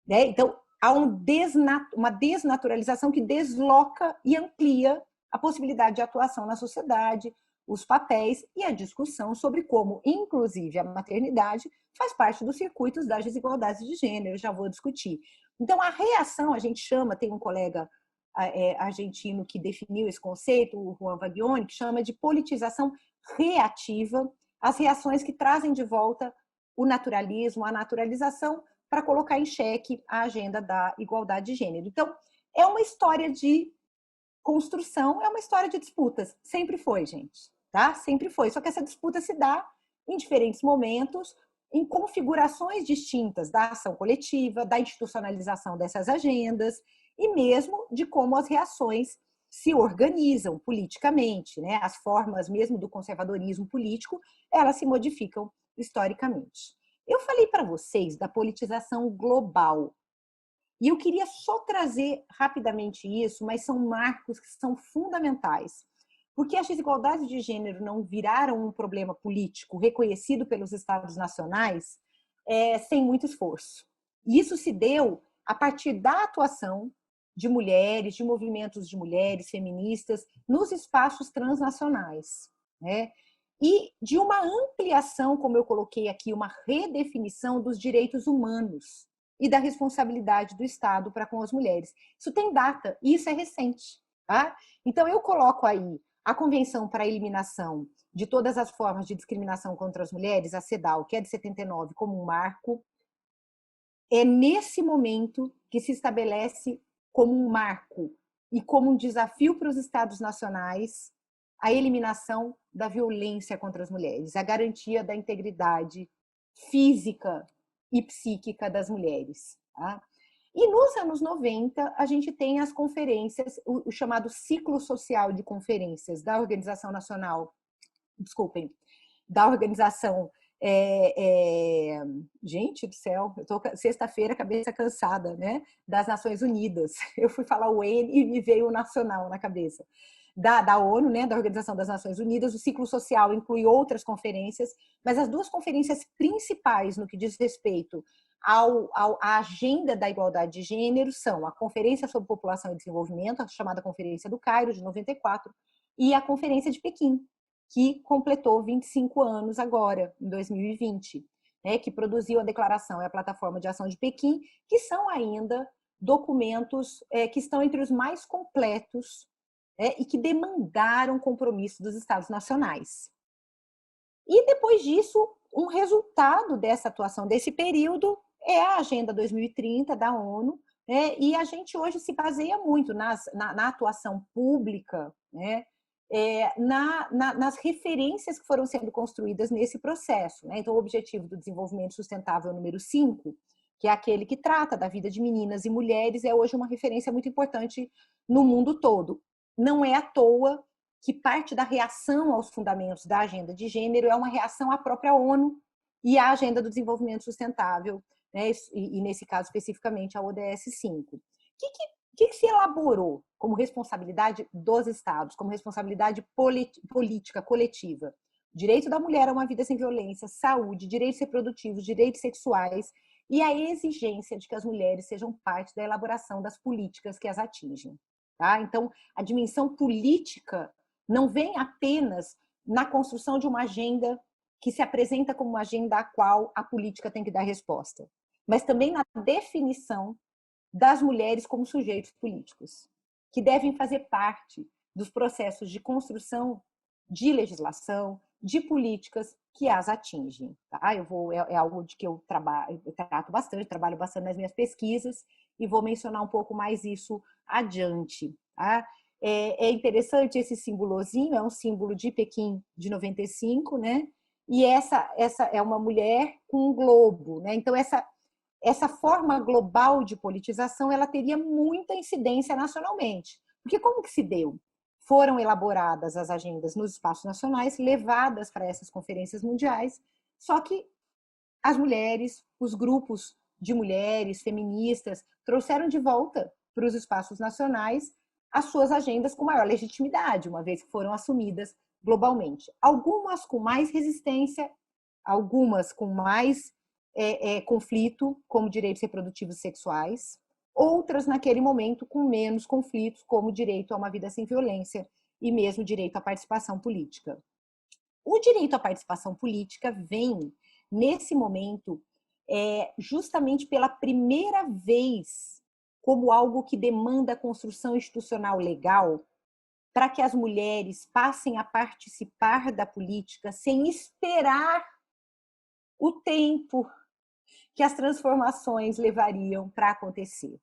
né? Então, há uma desnaturalização que desloca e amplia a possibilidade de atuação na sociedade, os papéis e a discussão sobre como, inclusive, a maternidade faz parte dos circuitos das desigualdades de gênero, já vou discutir. Então, a reação, a gente chama, tem um colega argentino que definiu esse conceito, o Juan Vagioni, que chama de politização reativa, as reações que trazem de volta o naturalismo, a naturalização, para colocar em xeque a agenda da igualdade de gênero. Então, é uma história de construção, é uma história de disputas. Sempre foi, gente. Tá? Sempre foi. Só que essa disputa se dá em diferentes momentos, em configurações distintas da ação coletiva, da institucionalização dessas agendas e mesmo de como as reações se organizam politicamente, né? As formas mesmo do conservadorismo político, elas se modificam historicamente. Eu falei para vocês da politização global. E eu queria só trazer rapidamente isso, mas são marcos que são fundamentais. Porque as desigualdades de gênero não viraram um problema político reconhecido pelos Estados nacionais sem muito esforço. E isso se deu a partir da atuação de mulheres, de movimentos de mulheres feministas nos espaços transnacionais, né? E de uma ampliação, como eu coloquei aqui, uma redefinição dos direitos humanos e da responsabilidade do Estado para com as mulheres. Isso tem data, e isso é recente. Tá? Então, eu coloco aí a Convenção para a Eliminação de Todas as Formas de Discriminação contra as Mulheres, a CEDAW, que é de 79, como um marco. É nesse momento que se estabelece como um marco e como um desafio para os Estados nacionais a eliminação da violência contra as mulheres, a garantia da integridade física e psíquica das mulheres. Tá? E nos anos 90, a gente tem as conferências, o chamado ciclo social de conferências da Organização Nacional, desculpem, da Organização gente do céu, eu tô sexta-feira, cabeça cansada, né? Das Nações Unidas. Eu fui falar o N e me veio o nacional na cabeça. Da ONU, né? Da Organização das Nações Unidas, o ciclo social inclui outras conferências, mas as duas conferências principais no que diz respeito à agenda da igualdade de gênero são a Conferência sobre População e Desenvolvimento, a chamada Conferência do Cairo, de 94, e a Conferência de Pequim, que completou 25 anos agora, em 2020, né, que produziu a declaração e a plataforma de ação de Pequim, que são ainda documentos que estão entre os mais completos e que demandaram compromisso dos Estados nacionais. E depois disso, um resultado dessa atuação desse período é a Agenda 2030 da ONU, né, e a gente hoje se baseia muito na atuação pública, né, nas referências que foram sendo construídas nesse processo. Né? Então, o Objetivo do Desenvolvimento Sustentável número 5, que é aquele que trata da vida de meninas e mulheres, é hoje uma referência muito importante no mundo todo. Não é à toa que parte da reação aos fundamentos da agenda de gênero é uma reação à própria ONU e à Agenda do Desenvolvimento Sustentável, né? E nesse caso especificamente a ODS 5. O que se elaborou como responsabilidade dos Estados, como responsabilidade política coletiva? Direito da mulher a uma vida sem violência, saúde, direitos reprodutivos, direitos sexuais e a exigência de que as mulheres sejam parte da elaboração das políticas que as atingem. Tá? Então, a dimensão política não vem apenas na construção de uma agenda que se apresenta como uma agenda à qual a política tem que dar resposta, mas também na definição das mulheres como sujeitos políticos, que devem fazer parte dos processos de construção de legislação, de políticas que as atingem. Tá? É algo de que eu trato bastante, trabalho bastante nas minhas pesquisas e vou mencionar um pouco mais isso adiante. Tá? É interessante esse símbolozinho, é um símbolo de Pequim de 95, né? E essa é uma mulher com um globo, né? Então, essa forma global de politização ela teria muita incidência nacionalmente. Porque como que se deu? Foram elaboradas as agendas nos espaços nacionais, levadas para essas conferências mundiais, só que as mulheres, os grupos de mulheres feministas, trouxeram de volta para os espaços nacionais as suas agendas com maior legitimidade, uma vez que foram assumidas globalmente. Algumas com mais resistência, algumas com mais conflito, como direitos reprodutivos sexuais, outras naquele momento com menos conflitos, como o direito a uma vida sem violência e mesmo o direito à participação política. O direito à participação política vem, nesse momento, justamente pela primeira vez, como algo que demanda a construção institucional legal, para que as mulheres passem a participar da política sem esperar o tempo que as transformações levariam para acontecer.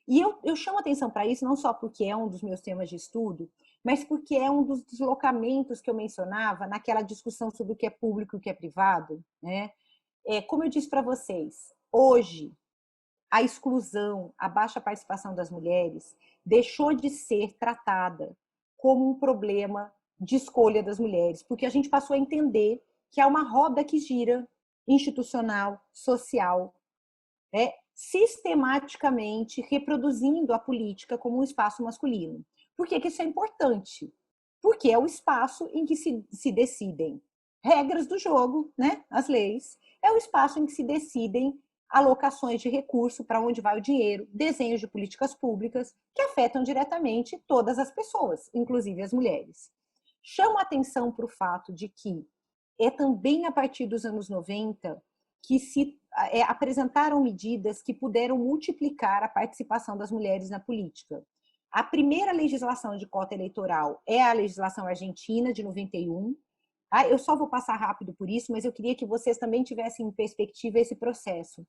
E eu chamo atenção para isso não só porque é um dos meus temas de estudo, mas porque é um dos deslocamentos que eu mencionava naquela discussão sobre o que é público e o que é privado, né? Como eu disse para vocês, hoje a exclusão, a baixa participação das mulheres deixou de ser tratada como um problema de escolha das mulheres, porque a gente passou a entender que há uma roda que gira institucional, social, sistematicamente reproduzindo a política como um espaço masculino. Por que isso é importante? Porque é o espaço em que se decidem regras do jogo, né? As leis, é o espaço em que se decidem alocações de recurso, para onde vai o dinheiro, desenhos de políticas públicas que afetam diretamente todas as pessoas, inclusive as mulheres. Chamo a atenção para o fato de que é também a partir dos anos 90 que se apresentaram medidas que puderam multiplicar a participação das mulheres na política. A primeira legislação de cota eleitoral é a legislação argentina, de 91. Eu só vou passar rápido por isso, mas eu queria que vocês também tivessem em perspectiva esse processo.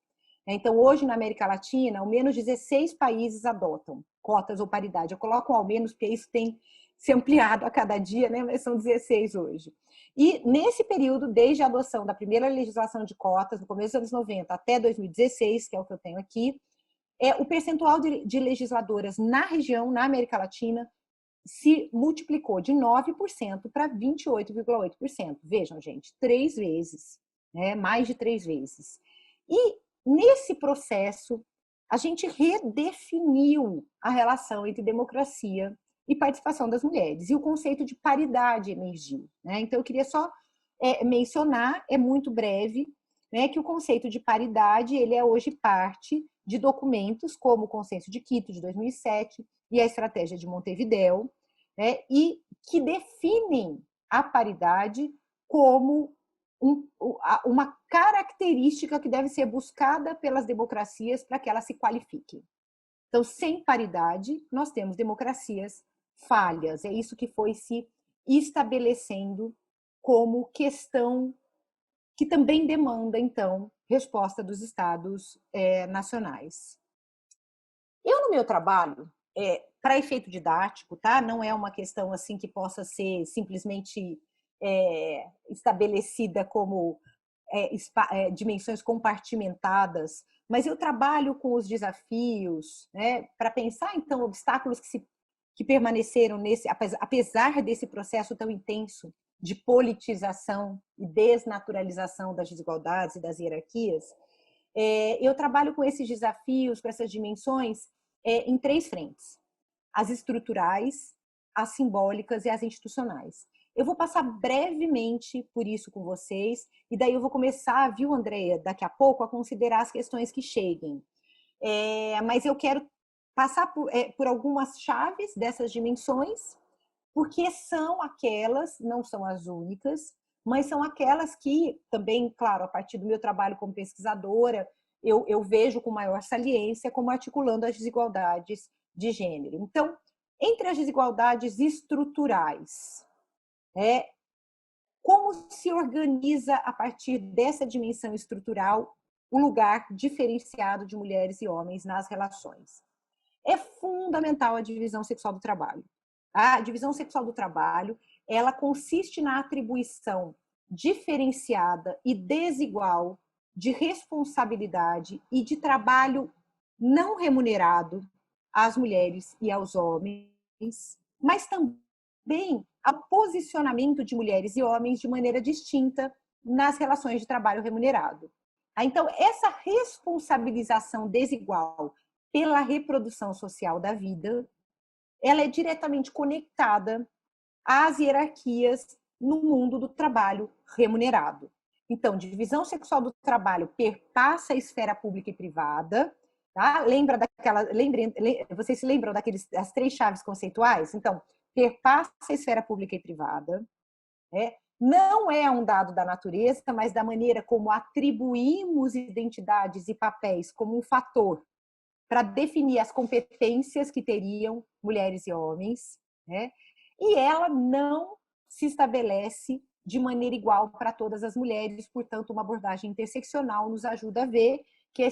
Então, hoje, na América Latina, ao menos 16 países adotam cotas ou paridade. Eu coloco ao menos, porque isso tem se ampliado a cada dia, né? Mas são 16 hoje. E nesse período, desde a adoção da primeira legislação de cotas, no começo dos anos 90 até 2016, que é o que eu tenho aqui, o percentual de legisladoras na região, na América Latina, se multiplicou de 9% para 28,8%. Vejam, gente, 3 vezes, né? Mais de 3 vezes. E nesse processo, a gente redefiniu a relação entre democracia e participação das mulheres, e o conceito de paridade emergiu, né? Então, eu queria só mencionar, é muito breve, né, que o conceito de paridade ele é hoje parte de documentos como o Consenso de Quito, de 2007, e a Estratégia de Montevidéu, né, e que definem a paridade como uma característica que deve ser buscada pelas democracias para que elas se qualifiquem. Então, sem paridade, nós temos democracias falhas. É isso que foi se estabelecendo como questão que também demanda, então, resposta dos estados nacionais. Eu, no meu trabalho, para efeito didático, tá? Não é uma questão assim que possa ser simplesmente estabelecida como dimensões compartimentadas, mas eu trabalho com os desafios, né, para pensar, então, obstáculos que permaneceram apesar desse processo tão intenso de politização e desnaturalização das desigualdades e das hierarquias. Eu trabalho com esses desafios, com essas dimensões, em 3 frentes: as estruturais, as simbólicas e as institucionais. Eu vou passar brevemente por isso com vocês, e daí eu vou começar, viu, Andréia, daqui a pouco, a considerar as questões que cheguem. Mas eu quero passar por algumas chaves dessas dimensões, porque são aquelas, não são as únicas, mas são aquelas que também, claro, a partir do meu trabalho como pesquisadora, eu vejo com maior saliência como articulando as desigualdades de gênero. Então, entre as desigualdades estruturais, como se organiza a partir dessa dimensão estrutural o lugar diferenciado de mulheres e homens nas relações? É fundamental a divisão sexual do trabalho. A divisão sexual do trabalho, ela consiste na atribuição diferenciada e desigual de responsabilidade e de trabalho não remunerado às mulheres e aos homens, mas também ao posicionamento de mulheres e homens de maneira distinta nas relações de trabalho remunerado. Então, essa responsabilização desigual pela reprodução social da vida, ela é diretamente conectada às hierarquias no mundo do trabalho remunerado. Então, divisão sexual do trabalho perpassa a esfera pública e privada, Tá? Vocês se lembram das 3 chaves conceituais? Então, perpassa a esfera pública e privada, né? Não é um dado da natureza, mas da maneira como atribuímos identidades e papéis como um fator para definir as competências que teriam mulheres e homens, né? E ela não se estabelece de maneira igual para todas as mulheres, portanto, uma abordagem interseccional nos ajuda a ver que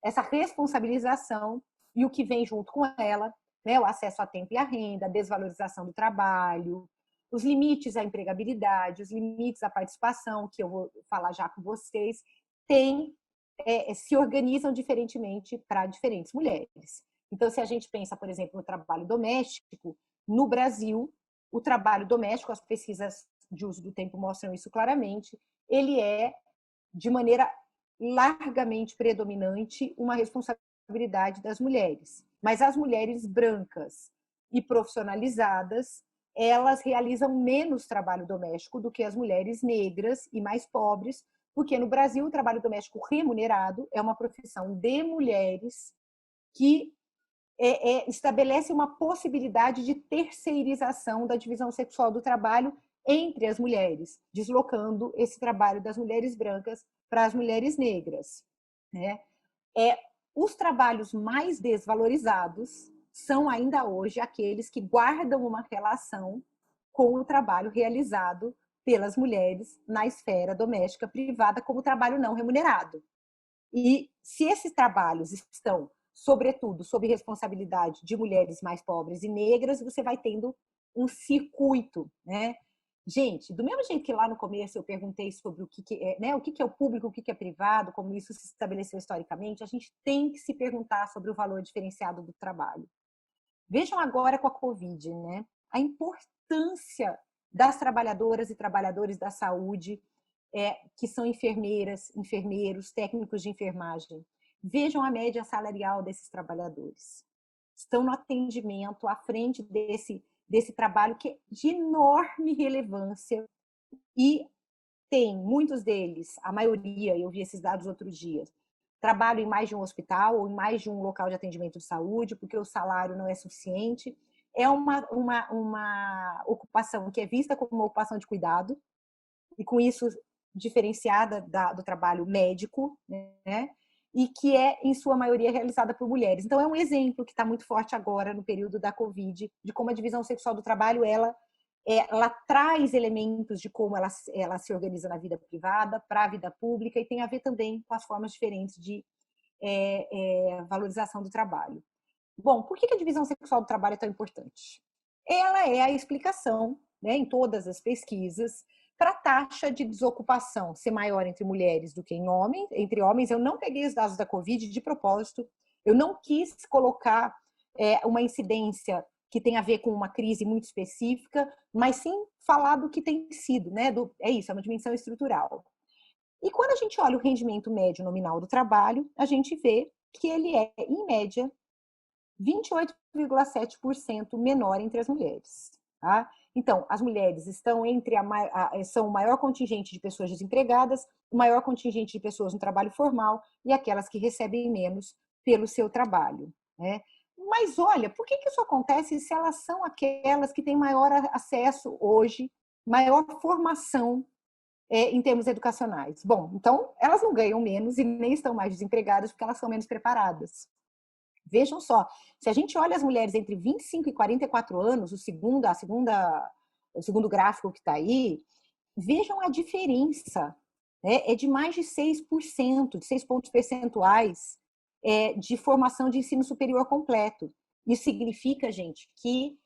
essa responsabilização e o que vem junto com ela, né, o acesso a tempo e a renda, a desvalorização do trabalho, os limites à empregabilidade, os limites à participação, que eu vou falar já com vocês, se organizam diferentemente para diferentes mulheres. Então, se a gente pensa, por exemplo, no trabalho doméstico, no Brasil, o trabalho doméstico, as pesquisas de uso do tempo mostram isso claramente, ele é, de maneira largamente predominante, uma responsabilidade das mulheres. Mas as mulheres brancas e profissionalizadas, elas realizam menos trabalho doméstico do que as mulheres negras e mais pobres, porque no Brasil o trabalho doméstico remunerado é uma profissão de mulheres que estabelece uma possibilidade de terceirização da divisão sexual do trabalho entre as mulheres, deslocando esse trabalho das mulheres brancas para as mulheres negras, né? Os trabalhos mais desvalorizados são ainda hoje aqueles que guardam uma relação com o trabalho realizado pelas mulheres na esfera doméstica privada como trabalho não remunerado. E se esses trabalhos estão, sobretudo, sob responsabilidade de mulheres mais pobres e negras, você vai tendo um circuito, né? Gente, do mesmo jeito que lá no começo eu perguntei sobre o que é, né, o que é o público, o que é privado, como isso se estabeleceu historicamente, a gente tem que se perguntar sobre o valor diferenciado do trabalho. Vejam agora com a Covid, né? A importância das trabalhadoras e trabalhadores da saúde, que são enfermeiras, enfermeiros, técnicos de enfermagem. Vejam a média salarial desses trabalhadores. Estão no atendimento à frente desse trabalho que é de enorme relevância e tem muitos deles, a maioria, eu vi esses dados outros dias, trabalham em mais de um hospital ou em mais de um local de atendimento de saúde, porque o salário não é suficiente. É uma ocupação que é vista como uma ocupação de cuidado, e com isso diferenciada do trabalho médico, né? E que é, em sua maioria, realizada por mulheres. Então, é um exemplo que está muito forte agora, no período da Covid, de como a divisão sexual do trabalho, ela traz elementos de como ela se organiza na vida privada para a vida pública e tem a ver também com as formas diferentes de valorização do trabalho. Bom, por que a divisão sexual do trabalho é tão importante? Ela é a explicação, né, em todas as pesquisas, para a taxa de desocupação ser maior entre mulheres do que entre homens. Eu não peguei os dados da Covid de propósito, eu não quis colocar uma incidência que tem a ver com uma crise muito específica, mas sim falar do que tem sido, né? É isso, é uma dimensão estrutural. E quando a gente olha o rendimento médio nominal do trabalho, a gente vê que ele é, em média, 28,7% menor entre as mulheres. Tá? Então, as mulheres estão são o maior contingente de pessoas desempregadas, o maior contingente de pessoas no trabalho formal e aquelas que recebem menos pelo seu trabalho. Né? Mas olha, por que isso acontece se elas são aquelas que têm maior acesso hoje, maior formação em termos educacionais? Bom, então elas não ganham menos e nem estão mais desempregadas porque elas são menos preparadas. Vejam só, se a gente olha as mulheres entre 25 e 44 anos, o segundo gráfico que está aí, vejam a diferença, né? É de mais de 6%, de 6 pontos percentuais de formação de ensino superior completo. Isso significa, gente, que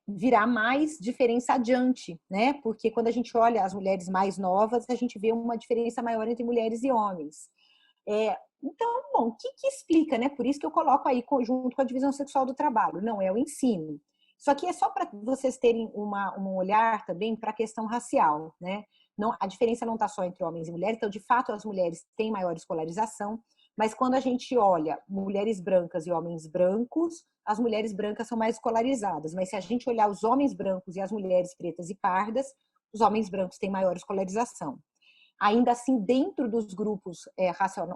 virá mais diferença adiante, né? Porque quando a gente olha as mulheres mais novas, a gente vê uma diferença maior entre mulheres e homens. Então, bom, o que explica, né? Por isso que eu coloco aí junto com a divisão sexual do trabalho. Não é o ensino. Isso aqui é só para vocês terem um olhar também para a questão racial, né? Não, a diferença não está só entre homens e mulheres. Então, de fato, as mulheres têm maior escolarização, mas quando a gente olha mulheres brancas e homens brancos, as mulheres brancas são mais escolarizadas. Mas se a gente olhar os homens brancos e as mulheres pretas e pardas, os homens brancos têm maior escolarização. ainda assim, dentro dos grupos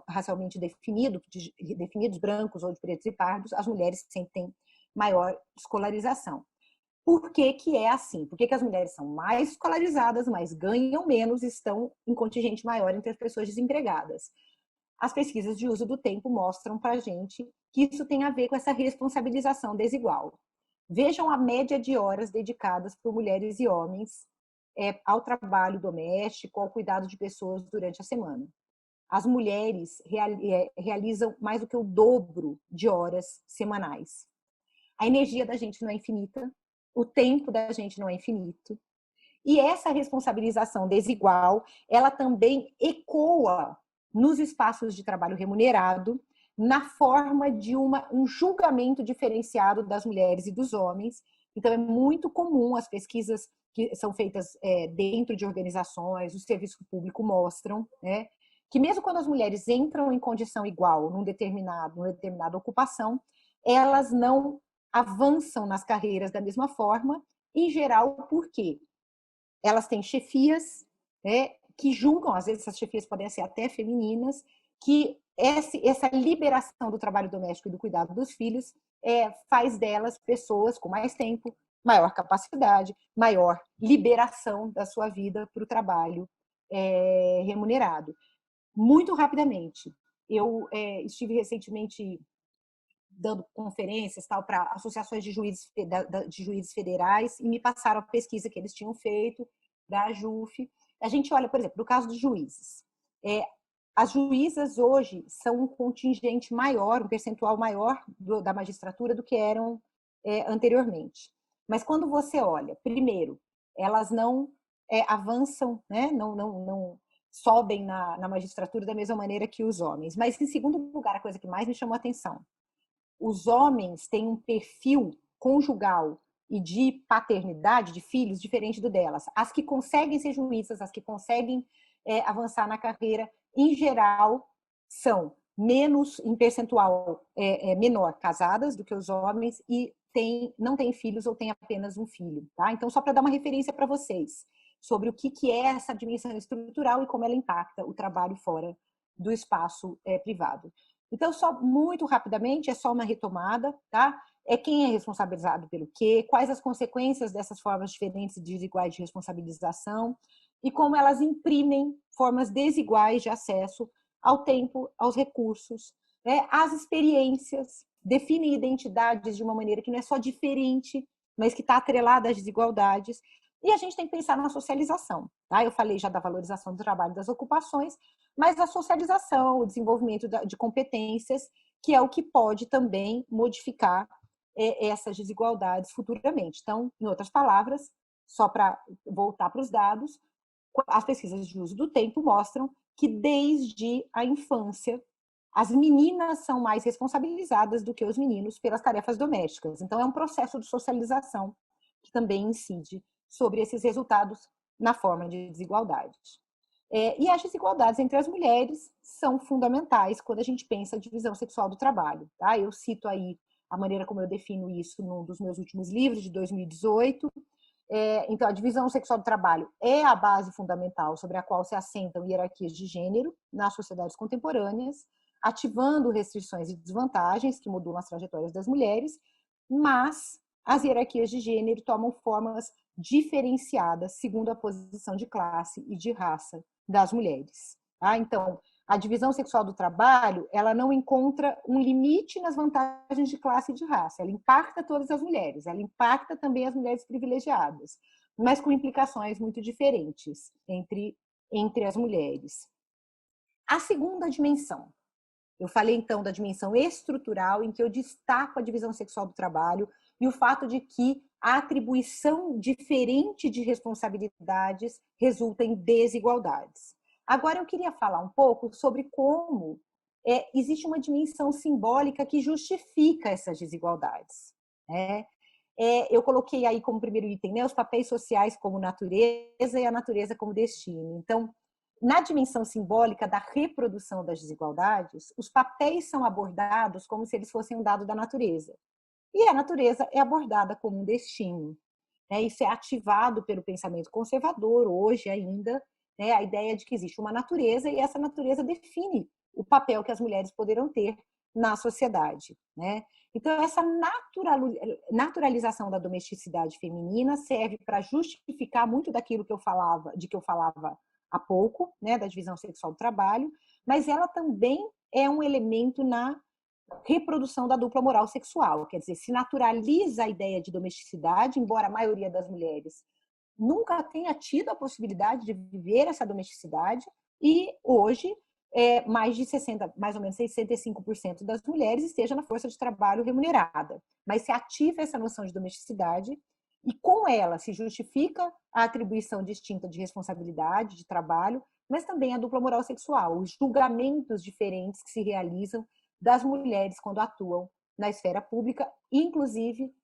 racialmente definidos, brancos ou de pretos e pardos, as mulheres sempre têm maior escolarização. Por que que é assim? Por que que as mulheres são mais escolarizadas, mas ganham menos, estão em contingente maior entre as pessoas desempregadas? As pesquisas de uso do tempo mostram para a gente que isso tem a ver com essa responsabilização desigual. Vejam a média de horas dedicadas por mulheres e homens ao trabalho doméstico, ao cuidado de pessoas durante a semana. As mulheres realizam mais do que o dobro de horas semanais. A energia da gente não é infinita, o tempo da gente não é infinito. E essa responsabilização desigual, ela também ecoa nos espaços de trabalho remunerado, na forma de um julgamento diferenciado das mulheres e dos homens. Então, é muito comum as pesquisas que são feitas dentro de organizações, o serviço público mostram, né, que mesmo quando as mulheres entram em condição igual numa determinada ocupação, elas não avançam nas carreiras da mesma forma, em geral, por quê? Elas têm chefias, né, que julgam, às vezes essas chefias podem ser até femininas, que essa liberação do trabalho doméstico e do cuidado dos filhos faz delas pessoas com mais tempo, maior capacidade, maior liberação da sua vida para o trabalho remunerado. Muito rapidamente, eu estive recentemente dando conferências para associações de juízes federais e me passaram a pesquisa que eles tinham feito da AJUF. A gente olha, por exemplo, no caso dos juízes. As juízas hoje são um contingente maior, um percentual maior da magistratura do que eram anteriormente. Mas quando você olha, primeiro, elas não avançam, né? não sobem na magistratura da mesma maneira que os homens. Mas, em segundo lugar, a coisa que mais me chamou a atenção, os homens têm um perfil conjugal e de paternidade de filhos diferente do delas. As que conseguem ser juízas, as que conseguem avançar na carreira, em geral, são menos, em percentual menor, casadas do que os homens e não têm filhos ou têm apenas um filho. Tá? Então, só para dar uma referência para vocês sobre o que é essa dimensão estrutural e como ela impacta o trabalho fora do espaço privado. Então, só muito rapidamente, é só uma retomada, tá? Quem é responsabilizado pelo quê, quais as consequências dessas formas diferentes e desiguais de responsabilização e como elas imprimem formas desiguais de acesso ao tempo, aos recursos, né? Às experiências, definem identidades de uma maneira que não é só diferente, mas que está atrelada às desigualdades. E a gente tem que pensar na socialização. Tá? Eu falei já da valorização do trabalho das ocupações, mas a socialização, o desenvolvimento de competências, que é o que pode também modificar essas desigualdades futuramente. Então, em outras palavras, só para voltar para os dados, as pesquisas de uso do tempo mostram que desde a infância as meninas são mais responsabilizadas do que os meninos pelas tarefas domésticas. Então, é um processo de socialização que também incide sobre esses resultados na forma de desigualdades. E as desigualdades entre as mulheres são fundamentais quando a gente pensa a divisão sexual do trabalho. Tá? Eu cito aí a maneira como eu defino isso num dos meus últimos livros, de 2018. Então, a divisão sexual do trabalho é a base fundamental sobre a qual se assentam hierarquias de gênero nas sociedades contemporâneas, ativando restrições e desvantagens que modulam as trajetórias das mulheres, mas as hierarquias de gênero tomam formas diferenciadas segundo a posição de classe e de raça das mulheres. Tá? Então, a divisão sexual do trabalho, ela não encontra um limite nas vantagens de classe e de raça. Ela impacta todas as mulheres, ela impacta também as mulheres privilegiadas, mas com implicações muito diferentes entre as mulheres. A segunda dimensão, eu falei então da dimensão estrutural, em que eu destaco a divisão sexual do trabalho e o fato de que a atribuição diferente de responsabilidades resulta em desigualdades. Agora eu queria falar um pouco sobre como existe uma dimensão simbólica que justifica essas desigualdades. Né? Eu coloquei aí como primeiro item, né, os papéis sociais como natureza e a natureza como destino. Então, na dimensão simbólica da reprodução das desigualdades, os papéis são abordados como se eles fossem um dado da natureza. E a natureza é abordada como um destino. Isso é ativado pelo pensamento conservador, hoje ainda, né? A ideia de que existe uma natureza e essa natureza define o papel que as mulheres poderão ter na sociedade, né? Então, essa naturalização da domesticidade feminina serve para justificar muito daquilo que eu falava há pouco, né, da divisão sexual do trabalho, mas ela também é um elemento na reprodução da dupla moral sexual, quer dizer, se naturaliza a ideia de domesticidade, embora a maioria das mulheres nunca tenha tido a possibilidade de viver essa domesticidade, e hoje mais ou menos 65% das mulheres esteja na força de trabalho remunerada. Mas se ativa essa noção de domesticidade e com ela se justifica a atribuição distinta de responsabilidade, de trabalho, mas também a dupla moral sexual, os julgamentos diferentes que se realizam das mulheres quando atuam na esfera pública, inclusive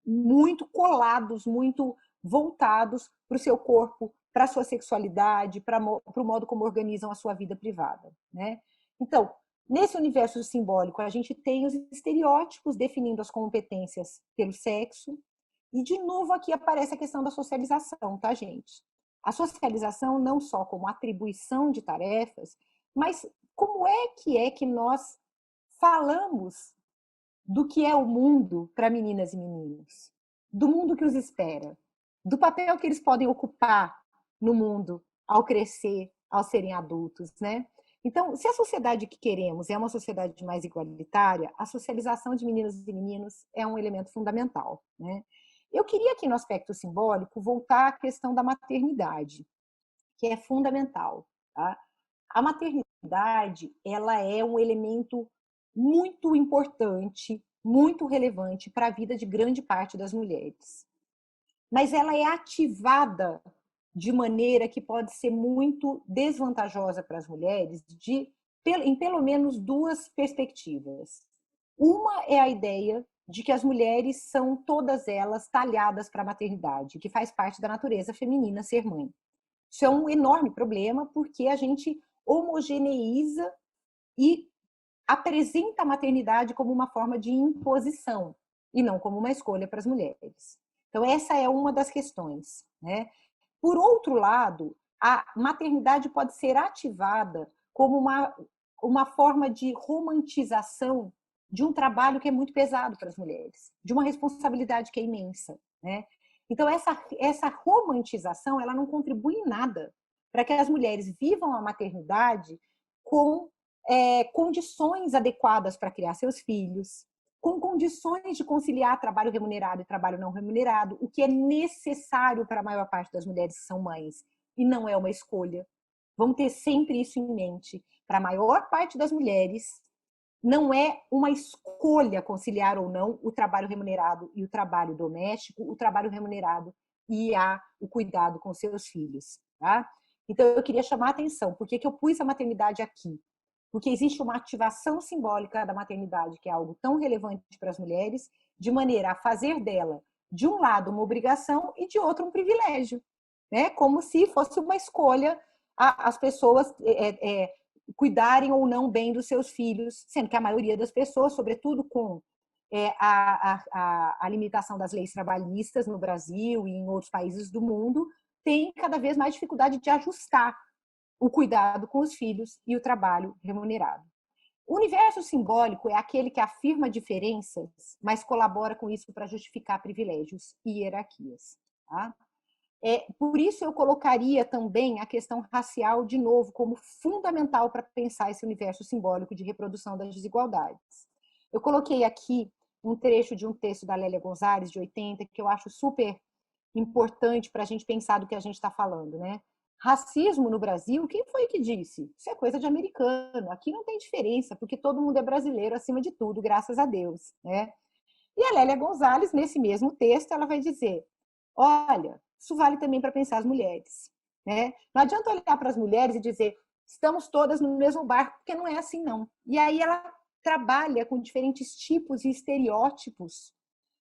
muito colados, muito voltados para o seu corpo, para a sua sexualidade, para o modo como organizam a sua vida privada, né? Então, nesse universo simbólico, a gente tem os estereótipos definindo as competências pelo sexo, e de novo aqui aparece a questão da socialização, tá, gente? A socialização não só como atribuição de tarefas, mas como é que nós falamos do que é o mundo para meninas e meninos, do mundo que os espera, do papel que eles podem ocupar no mundo ao crescer, ao serem adultos, né? Então, se a sociedade que queremos é uma sociedade mais igualitária, a socialização de meninas e meninos é um elemento fundamental, né? Eu queria aqui no aspecto simbólico voltar à questão da maternidade, que é fundamental, tá? A maternidade, ela é um elemento muito importante, muito relevante para a vida de grande parte das mulheres. Mas ela é ativada de maneira que pode ser muito desvantajosa para as mulheres em pelo menos duas perspectivas. Uma é a ideia de que as mulheres são todas elas talhadas para a maternidade, que faz parte da natureza feminina ser mãe. Isso é um enorme problema porque a gente homogeneiza e apresenta a maternidade como uma forma de imposição e não como uma escolha para as mulheres. Então, essa é uma das questões, né? Por outro lado, a maternidade pode ser ativada como uma forma de romantização de um trabalho que é muito pesado para as mulheres, de uma responsabilidade que é imensa, né? Então, essa romantização ela não contribui em nada para que as mulheres vivam a maternidade com condições adequadas para criar seus filhos, com condições de conciliar trabalho remunerado e trabalho não remunerado, o que é necessário para a maior parte das mulheres que são mães, e não é uma escolha. Vamos ter sempre isso em mente. Para a maior parte das mulheres, não é uma escolha conciliar ou não o trabalho remunerado e o trabalho doméstico, o trabalho remunerado e o cuidado com seus filhos. Tá? Então, eu queria chamar a atenção. Por que eu pus a maternidade aqui? Porque existe uma ativação simbólica da maternidade, que é algo tão relevante para as mulheres, de maneira a fazer dela, de um lado, uma obrigação e de outro, um privilégio. Né? Como se fosse uma escolha as pessoas cuidarem ou não bem dos seus filhos, sendo que a maioria das pessoas, sobretudo com a limitação das leis trabalhistas no Brasil e em outros países do mundo, tem cada vez mais dificuldade de ajustar o cuidado com os filhos e o trabalho remunerado. O universo simbólico é aquele que afirma diferenças, mas colabora com isso para justificar privilégios e hierarquias. Tá? Por isso eu colocaria também a questão racial, de novo, como fundamental para pensar esse universo simbólico de reprodução das desigualdades. Eu coloquei aqui um trecho de um texto da Lélia Gonzalez, de 80, que eu acho super importante para a gente pensar do que a gente está falando, né? Racismo no Brasil, quem foi que disse? Isso é coisa de americano. Aqui não tem diferença, porque todo mundo é brasileiro acima de tudo, graças a Deus, né? E a Lélia Gonzalez, nesse mesmo texto, ela vai dizer: olha, isso vale também para pensar as mulheres, né? Não adianta olhar para as mulheres e dizer estamos todas no mesmo barco, porque não é assim, não. E aí ela trabalha com diferentes tipos e estereótipos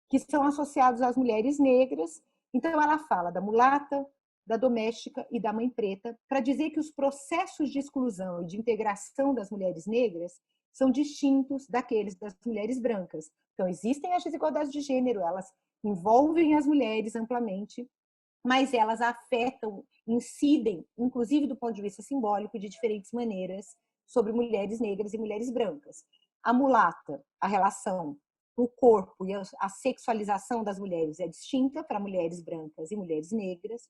que são associados às mulheres negras. Então, ela fala da mulata, da doméstica e da mãe preta, para dizer que os processos de exclusão e de integração das mulheres negras são distintos daqueles das mulheres brancas. Então, existem as desigualdades de gênero, elas envolvem as mulheres amplamente, mas elas afetam, incidem, inclusive do ponto de vista simbólico, de diferentes maneiras sobre mulheres negras e mulheres brancas. A mulata, a relação, o corpo e a sexualização das mulheres é distinta para mulheres brancas e mulheres negras.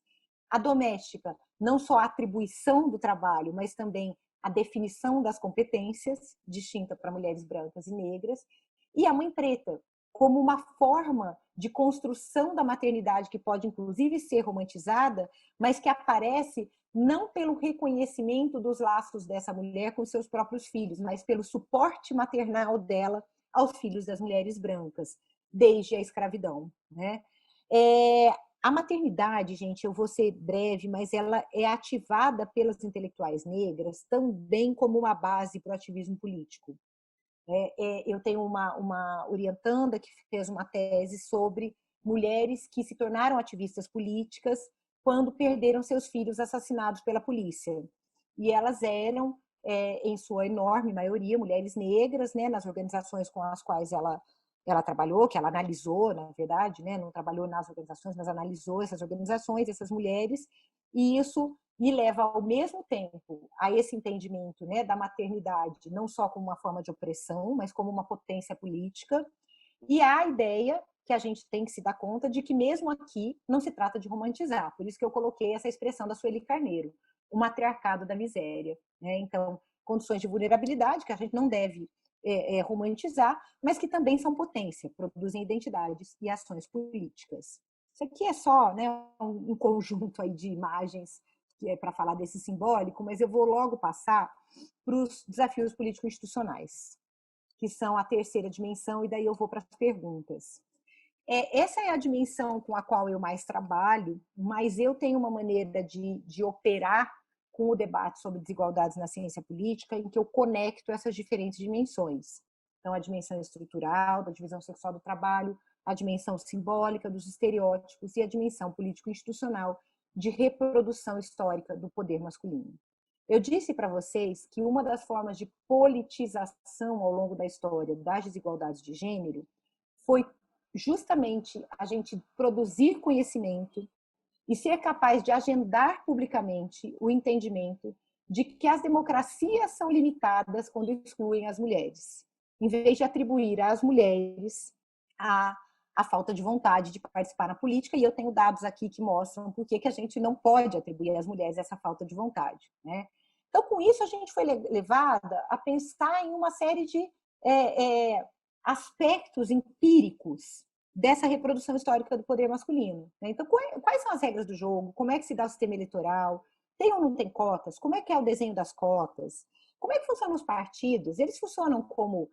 A doméstica, não só a atribuição do trabalho, mas também a definição das competências, distinta para mulheres brancas e negras. E a mãe preta, como uma forma de construção da maternidade que pode, inclusive, ser romantizada, mas que aparece não pelo reconhecimento dos laços dessa mulher com seus próprios filhos, mas pelo suporte maternal dela aos filhos das mulheres brancas, desde a escravidão, né? A maternidade, gente, eu vou ser breve, mas ela é ativada pelas intelectuais negras também como uma base para o ativismo político. Eu tenho uma orientanda que fez uma tese sobre mulheres que se tornaram ativistas políticas quando perderam seus filhos assassinados pela polícia. E elas eram, em sua enorme maioria, mulheres negras, né, nas organizações com as quais ela trabalhou, que ela analisou, na verdade, né, não trabalhou nas organizações, mas analisou essas organizações, essas mulheres, e isso me leva ao mesmo tempo a esse entendimento, né, da maternidade, não só como uma forma de opressão, mas como uma potência política, e a ideia que a gente tem que se dar conta de que mesmo aqui não se trata de romantizar, por isso que eu coloquei essa expressão da Sueli Carneiro, o matriarcado da miséria, né? Então, condições de vulnerabilidade que a gente não deve romantizar, mas que também são potência, produzem identidades e ações políticas. Isso aqui é só, né, um conjunto aí de imagens que é para falar desse simbólico, mas eu vou logo passar para os desafios político-institucionais, que são a terceira dimensão, e daí eu vou para as perguntas. Essa é a dimensão com a qual eu mais trabalho, mas eu tenho uma maneira de operar com o debate sobre desigualdades na ciência política, em que eu conecto essas diferentes dimensões. Então, a dimensão estrutural, da divisão sexual do trabalho, a dimensão simbólica dos estereótipos e a dimensão político-institucional de reprodução histórica do poder masculino. Eu disse para vocês que uma das formas de politização ao longo da história das desigualdades de gênero foi justamente a gente produzir conhecimento e ser capaz de agendar publicamente o entendimento de que as democracias são limitadas quando excluem as mulheres, em vez de atribuir às mulheres a falta de vontade de participar na política, e eu tenho dados aqui que mostram por que a gente não pode atribuir às mulheres essa falta de vontade, né? Então, com isso, a gente foi levada a pensar em uma série de aspectos empíricos dessa reprodução histórica do poder masculino. Então, quais são as regras do jogo? Como é que se dá o sistema eleitoral? Tem ou não tem cotas? Como é que é o desenho das cotas? Como é que funcionam os partidos? Eles funcionam como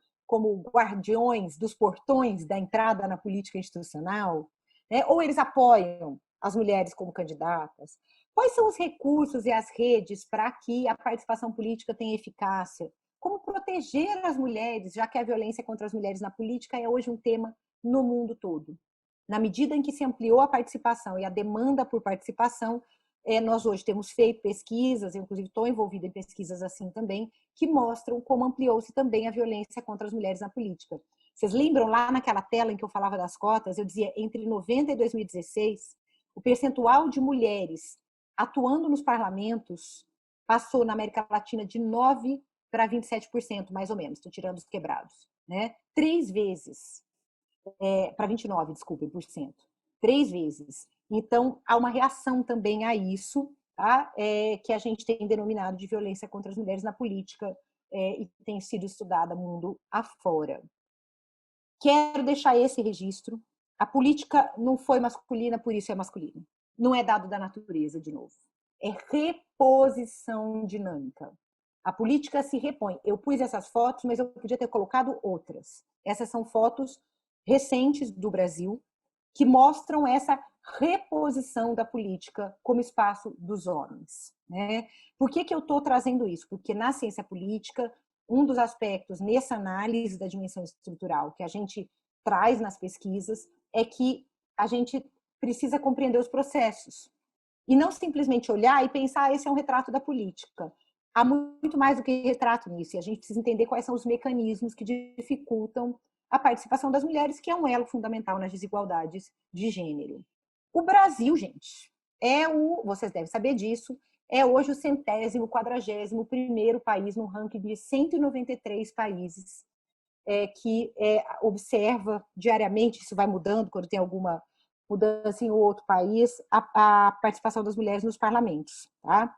guardiões dos portões da entrada na política institucional? Né? Ou eles apoiam as mulheres como candidatas? Quais são os recursos e as redes para que a participação política tenha eficácia? Como proteger as mulheres, já que a violência contra as mulheres na política é hoje um tema no mundo todo. Na medida em que se ampliou a participação e a demanda por participação, nós hoje temos feito pesquisas, eu inclusive estou envolvida em pesquisas assim também, que mostram como ampliou-se também a violência contra as mulheres na política. Vocês lembram lá naquela tela em que eu falava das cotas, eu dizia, entre 90 e 2016, o percentual de mulheres atuando nos parlamentos passou na América Latina de 9 para 27%, mais ou menos, estou tirando os quebrados, né? 3 vezes. Para 29, desculpem, por cento. 3 vezes. Então, há uma reação também a isso, tá? Que a gente tem denominado de violência contra as mulheres na política e tem sido estudada mundo afora. Quero deixar esse registro. A política não foi masculina, por isso é masculina. Não é dado da natureza, de novo. É reposição dinâmica. A política se repõe. Eu pus essas fotos, mas eu podia ter colocado outras. Essas são fotos recentes do Brasil que mostram essa reposição da política como espaço dos homens. Né? Por que eu estou trazendo isso? Porque na ciência política, um dos aspectos nessa análise da dimensão estrutural que a gente traz nas pesquisas é que a gente precisa compreender os processos e não simplesmente olhar e pensar esse é um retrato da política. Há muito mais do que retrato nisso, e a gente precisa entender quais são os mecanismos que dificultam a participação das mulheres, que é um elo fundamental nas desigualdades de gênero. O Brasil, gente, vocês devem saber disso, é hoje o 141º país no ranking de 193 países que observa diariamente, isso vai mudando quando tem alguma mudança em outro país, a participação das mulheres nos parlamentos. Tá?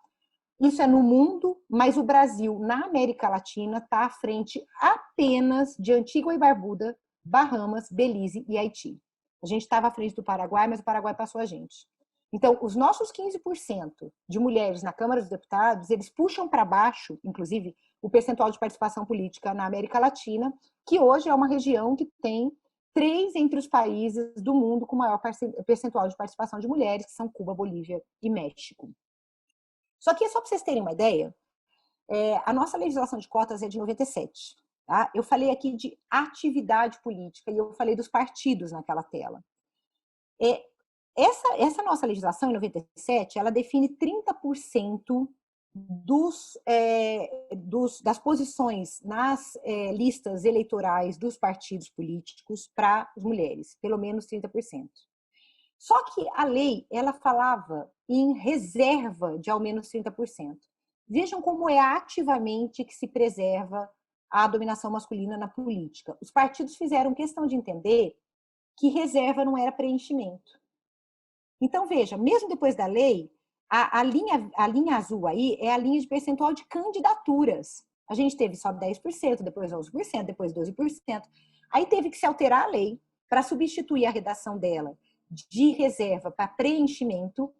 Isso é no mundo, mas o Brasil, na América Latina, está à frente apenas de Antigua e Barbuda, Bahamas, Belize e Haiti. A gente estava à frente do Paraguai, mas o Paraguai passou a gente. Então, os nossos 15% de mulheres na Câmara dos Deputados, eles puxam para baixo, inclusive, o percentual de participação política na América Latina, que hoje é uma região que tem 3 entre os países do mundo com maior percentual de participação de mulheres, que são Cuba, Bolívia e México. Só que, só para vocês terem uma ideia, a nossa legislação de cotas é de 97. Tá? Eu falei aqui de atividade política e eu falei dos partidos naquela tela. Essa nossa legislação, em 97, ela define 30% das posições nas listas eleitorais dos partidos políticos para as mulheres, pelo menos 30%. Só que a lei, ela falava em reserva de ao menos 30%. Vejam como é ativamente que se preserva a dominação masculina na política. Os partidos fizeram questão de entender que reserva não era preenchimento. Então, veja, mesmo depois da lei, a linha azul aí é a linha de percentual de candidaturas. A gente teve só 10%, depois 11%, depois 12%. Aí teve que se alterar a lei para substituir a redação dela de reserva para preenchimento,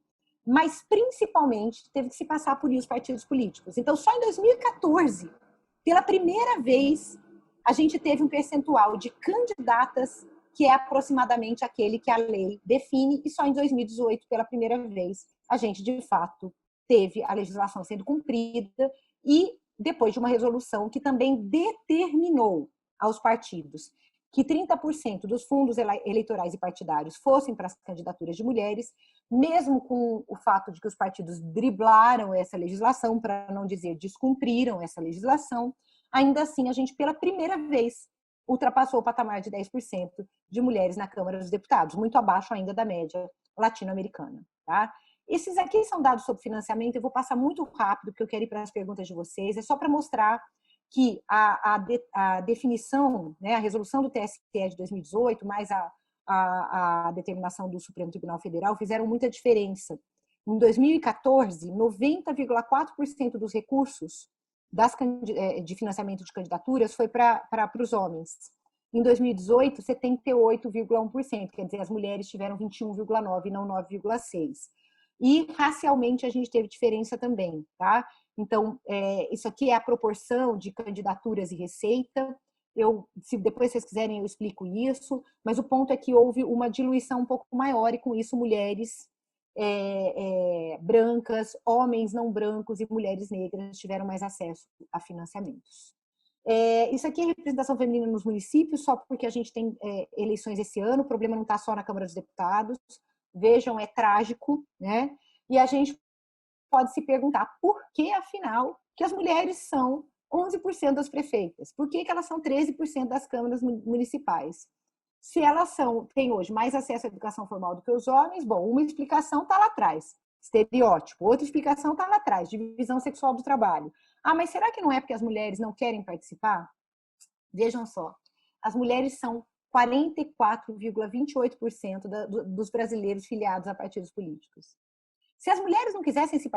mas principalmente teve que se passar por os partidos políticos. Então, só em 2014, pela primeira vez, a gente teve um percentual de candidatas que é aproximadamente aquele que a lei define, e só em 2018, pela primeira vez, a gente, de fato, teve a legislação sendo cumprida e depois de uma resolução que também determinou aos partidos que 30% dos fundos eleitorais e partidários fossem para as candidaturas de mulheres, mesmo com o fato de que os partidos driblaram essa legislação, para não dizer descumpriram essa legislação, ainda assim a gente, pela primeira vez, ultrapassou o patamar de 10% de mulheres na Câmara dos Deputados, muito abaixo ainda da média latino-americana. Tá? Esses aqui são dados sobre financiamento, eu vou passar muito rápido, porque eu quero ir para as perguntas de vocês, é só para mostrar que a definição, né, a resolução do TSE de 2018, mais a determinação do Supremo Tribunal Federal, fizeram muita diferença. Em 2014, 90,4% dos recursos de financiamento de candidaturas foi para os homens. Em 2018, 78,1%, quer dizer, as mulheres tiveram 21,9% e não 9,6%. E racialmente a gente teve diferença também, tá? Então, isso aqui é a proporção de candidaturas e receita. Se depois vocês quiserem, eu explico isso, mas o ponto é que houve uma diluição um pouco maior e com isso mulheres brancas, homens não brancos e mulheres negras tiveram mais acesso a financiamentos. Isso aqui é representação feminina nos municípios, só porque a gente tem eleições esse ano, o problema não está só na Câmara dos Deputados. Vejam, é trágico, né? E a gente pode se perguntar por que, afinal, que as mulheres são 11% das prefeitas? Por que elas são 13% das câmaras municipais? Se elas têm hoje mais acesso à educação formal do que os homens, bom, uma explicação está lá atrás, estereótipo. Outra explicação está lá atrás, divisão sexual do trabalho. Ah, mas será que não é porque as mulheres não querem participar? Vejam só, as mulheres são 44,28% dos brasileiros filiados a partidos políticos. Se as mulheres não quisessem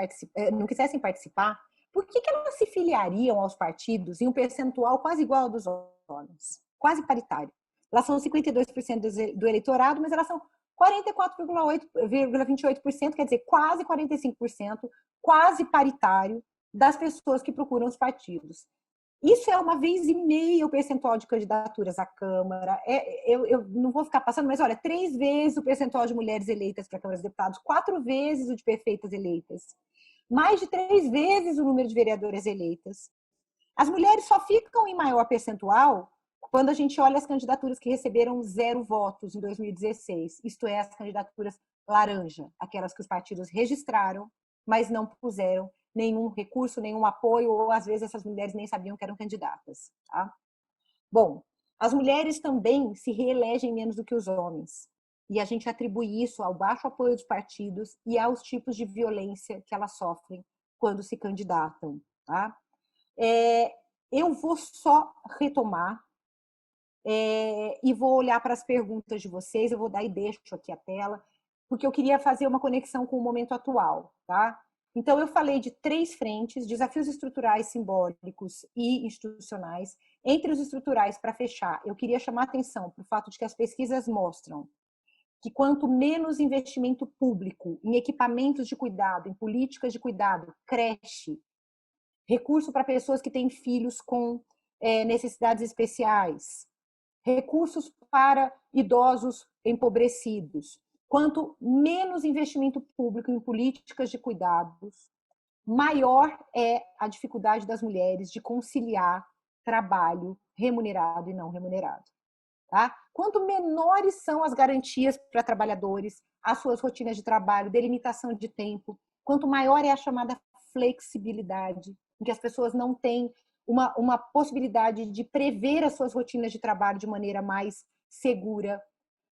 participar, por que elas se filiariam aos partidos em um percentual quase igual ao dos homens? Quase paritário. Elas são 52% do eleitorado, mas elas são 44,28%, quer dizer, quase 45%, quase paritário das pessoas que procuram os partidos. Isso é 1,5 vezes o percentual de candidaturas à Câmara. Eu não vou ficar passando, mas olha, 3 vezes o percentual de mulheres eleitas para a Câmara dos Deputados, 4 vezes o de prefeitas eleitas, mais de 3 vezes o número de vereadoras eleitas. As mulheres só ficam em maior percentual quando a gente olha as candidaturas que receberam 0 votos em 2016, isto é, as candidaturas laranja, aquelas que os partidos registraram, mas não puseram nenhum recurso, nenhum apoio, ou às vezes essas mulheres nem sabiam que eram candidatas. Tá? Bom, as mulheres também se reelegem menos do que os homens. e a gente atribui isso ao baixo apoio dos partidos e aos tipos de violência que elas sofrem quando se candidatam. Tá? Eu vou só retomar e vou olhar para as perguntas de vocês, eu vou dar e deixo aqui a tela, porque eu queria fazer uma conexão com o momento atual. Tá? Então, eu falei de 3 frentes: desafios estruturais, simbólicos e institucionais. Entre os estruturais, para fechar, eu queria chamar a atenção para o fato de que as pesquisas mostram que quanto menos investimento público em equipamentos de cuidado, em políticas de cuidado, creche, recurso para pessoas que têm filhos com necessidades especiais, recursos para idosos empobrecidos, quanto menos investimento público em políticas de cuidados, maior é a dificuldade das mulheres de conciliar trabalho remunerado e não remunerado. Tá? Quanto menores são as garantias para trabalhadores, as suas rotinas de trabalho, delimitação de tempo, quanto maior é a chamada flexibilidade, em que as pessoas não têm uma possibilidade de prever as suas rotinas de trabalho de maneira mais segura,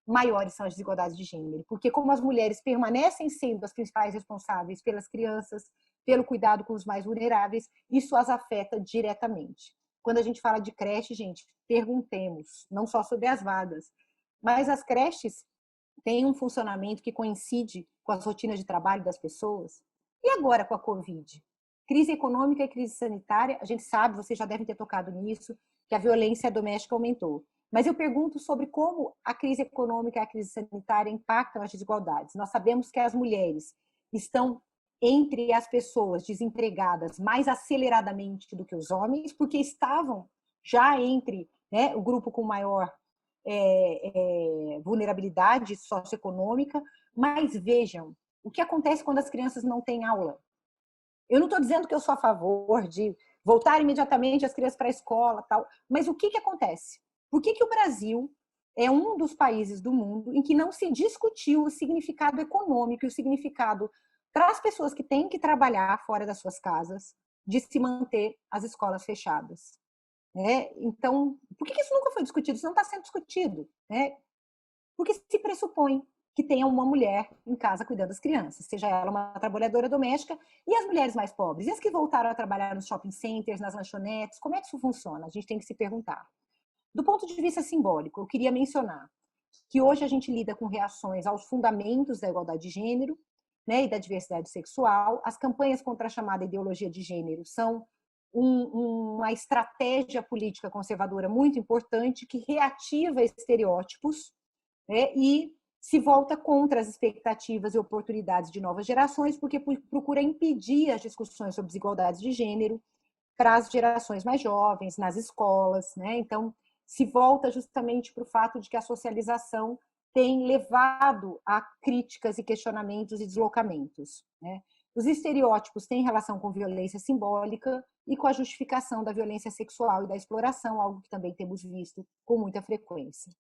maiores são as desigualdades de gênero. Porque como as mulheres permanecem sendo as principais responsáveis pelas crianças, pelo cuidado com os mais vulneráveis, isso as afeta diretamente. Quando a gente fala de creche, gente, perguntemos, não só sobre as vagas, mas as creches têm um funcionamento que coincide com as rotinas de trabalho das pessoas. E agora com a Covid? Crise econômica e crise sanitária, a gente sabe, vocês já devem ter tocado nisso, que a violência doméstica aumentou. Mas eu pergunto sobre como a crise econômica e a crise sanitária impactam as desigualdades. Nós sabemos que as mulheres estão entre as pessoas desempregadas mais aceleradamente do que os homens, porque estavam já entre, né, o grupo com maior vulnerabilidade socioeconômica. Mas vejam, o que acontece quando as crianças não têm aula? Eu não estou dizendo que eu sou a favor de voltar imediatamente as crianças para a escola, tal, mas o que acontece? Por que o Brasil é um dos países do mundo em que não se discutiu o significado econômico e o significado para as pessoas que têm que trabalhar fora das suas casas de se manter as escolas fechadas? Então, por que isso nunca foi discutido? Isso não está sendo discutido, né? Porque se pressupõe que tenha uma mulher em casa cuidando das crianças, seja ela uma trabalhadora doméstica. E as mulheres mais pobres? E as que voltaram a trabalhar nos shopping centers, nas lanchonetes? Como é que isso funciona? A gente tem que se perguntar. Do ponto de vista simbólico, eu queria mencionar que hoje a gente lida com reações aos fundamentos da igualdade de gênero, né, e da diversidade sexual. As campanhas contra a chamada ideologia de gênero são uma estratégia política conservadora muito importante que reativa estereótipos, né, e se volta contra as expectativas e oportunidades de novas gerações, porque procura impedir as discussões sobre desigualdades de gênero para as gerações mais jovens, nas escolas. Né? Então, se volta justamente para o fato de que a socialização tem levado a críticas e questionamentos e deslocamentos. Né? Os estereótipos têm relação com violência simbólica e com a justificação da violência sexual e da exploração, algo que também temos visto com muita frequência.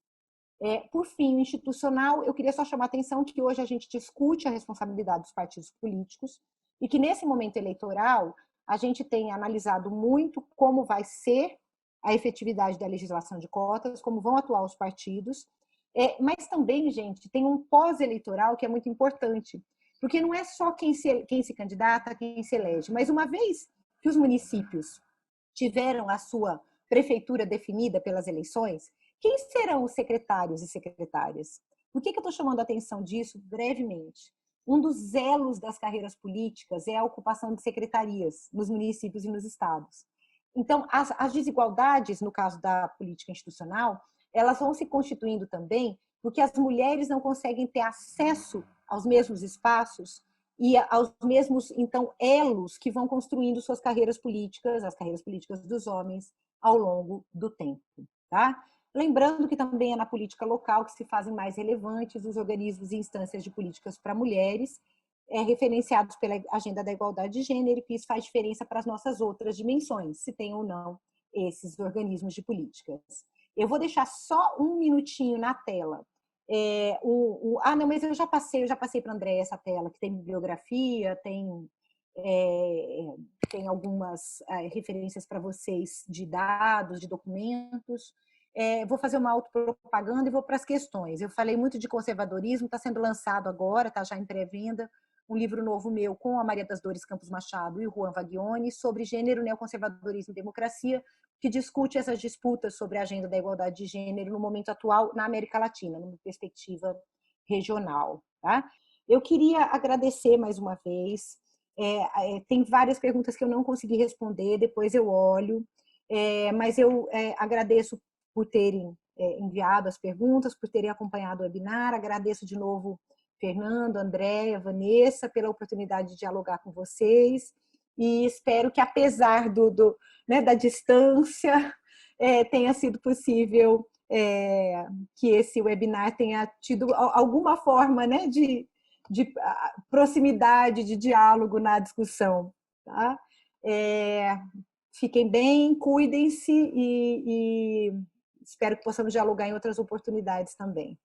Por fim, o institucional, eu queria só chamar a atenção que hoje a gente discute a responsabilidade dos partidos políticos e que nesse momento eleitoral a gente tem analisado muito como vai ser a efetividade da legislação de cotas, como vão atuar os partidos, mas também, gente, tem um pós-eleitoral que é muito importante, porque não é só quem se candidata, quem se elege, mas uma vez que os municípios tiveram a sua prefeitura definida pelas eleições, quem serão os secretários e secretárias? Por que eu estou chamando a atenção disso brevemente? Um dos elos das carreiras políticas é a ocupação de secretarias nos municípios e nos estados. Então, as desigualdades, no caso da política institucional, elas vão se constituindo também porque as mulheres não conseguem ter acesso aos mesmos espaços e aos mesmos, então, elos que vão construindo suas carreiras políticas, as carreiras políticas dos homens, ao longo do tempo. Tá? Lembrando que também é na política local que se fazem mais relevantes os organismos e instâncias de políticas para mulheres, referenciados pela Agenda da Igualdade de Gênero, e que isso faz diferença para as nossas outras dimensões, se tem ou não esses organismos de políticas. Eu vou deixar só um minutinho na tela. Não, mas eu já passei para a André essa tela, que tem bibliografia, tem algumas referências para vocês de dados, de documentos. Vou fazer uma autopropaganda e vou para as questões. Eu falei muito de conservadorismo, está sendo lançado agora, está já em pré-venda, um livro novo meu com a Maria das Dores Campos Machado e o Juan Vaglione sobre gênero, neoconservadorismo e democracia, que discute essas disputas sobre a agenda da igualdade de gênero no momento atual na América Latina, numa perspectiva regional. Tá? Eu queria agradecer mais uma vez. Tem várias perguntas que eu não consegui responder, depois eu olho, mas eu agradeço por terem enviado as perguntas, por terem acompanhado o webinar. Agradeço de novo Fernando, Andréia, Vanessa, pela oportunidade de dialogar com vocês. E espero que, apesar da distância, tenha sido possível que esse webinar tenha tido alguma forma, né, de proximidade, de diálogo na discussão. Tá? Fiquem bem, cuidem-se e espero que possamos dialogar em outras oportunidades também.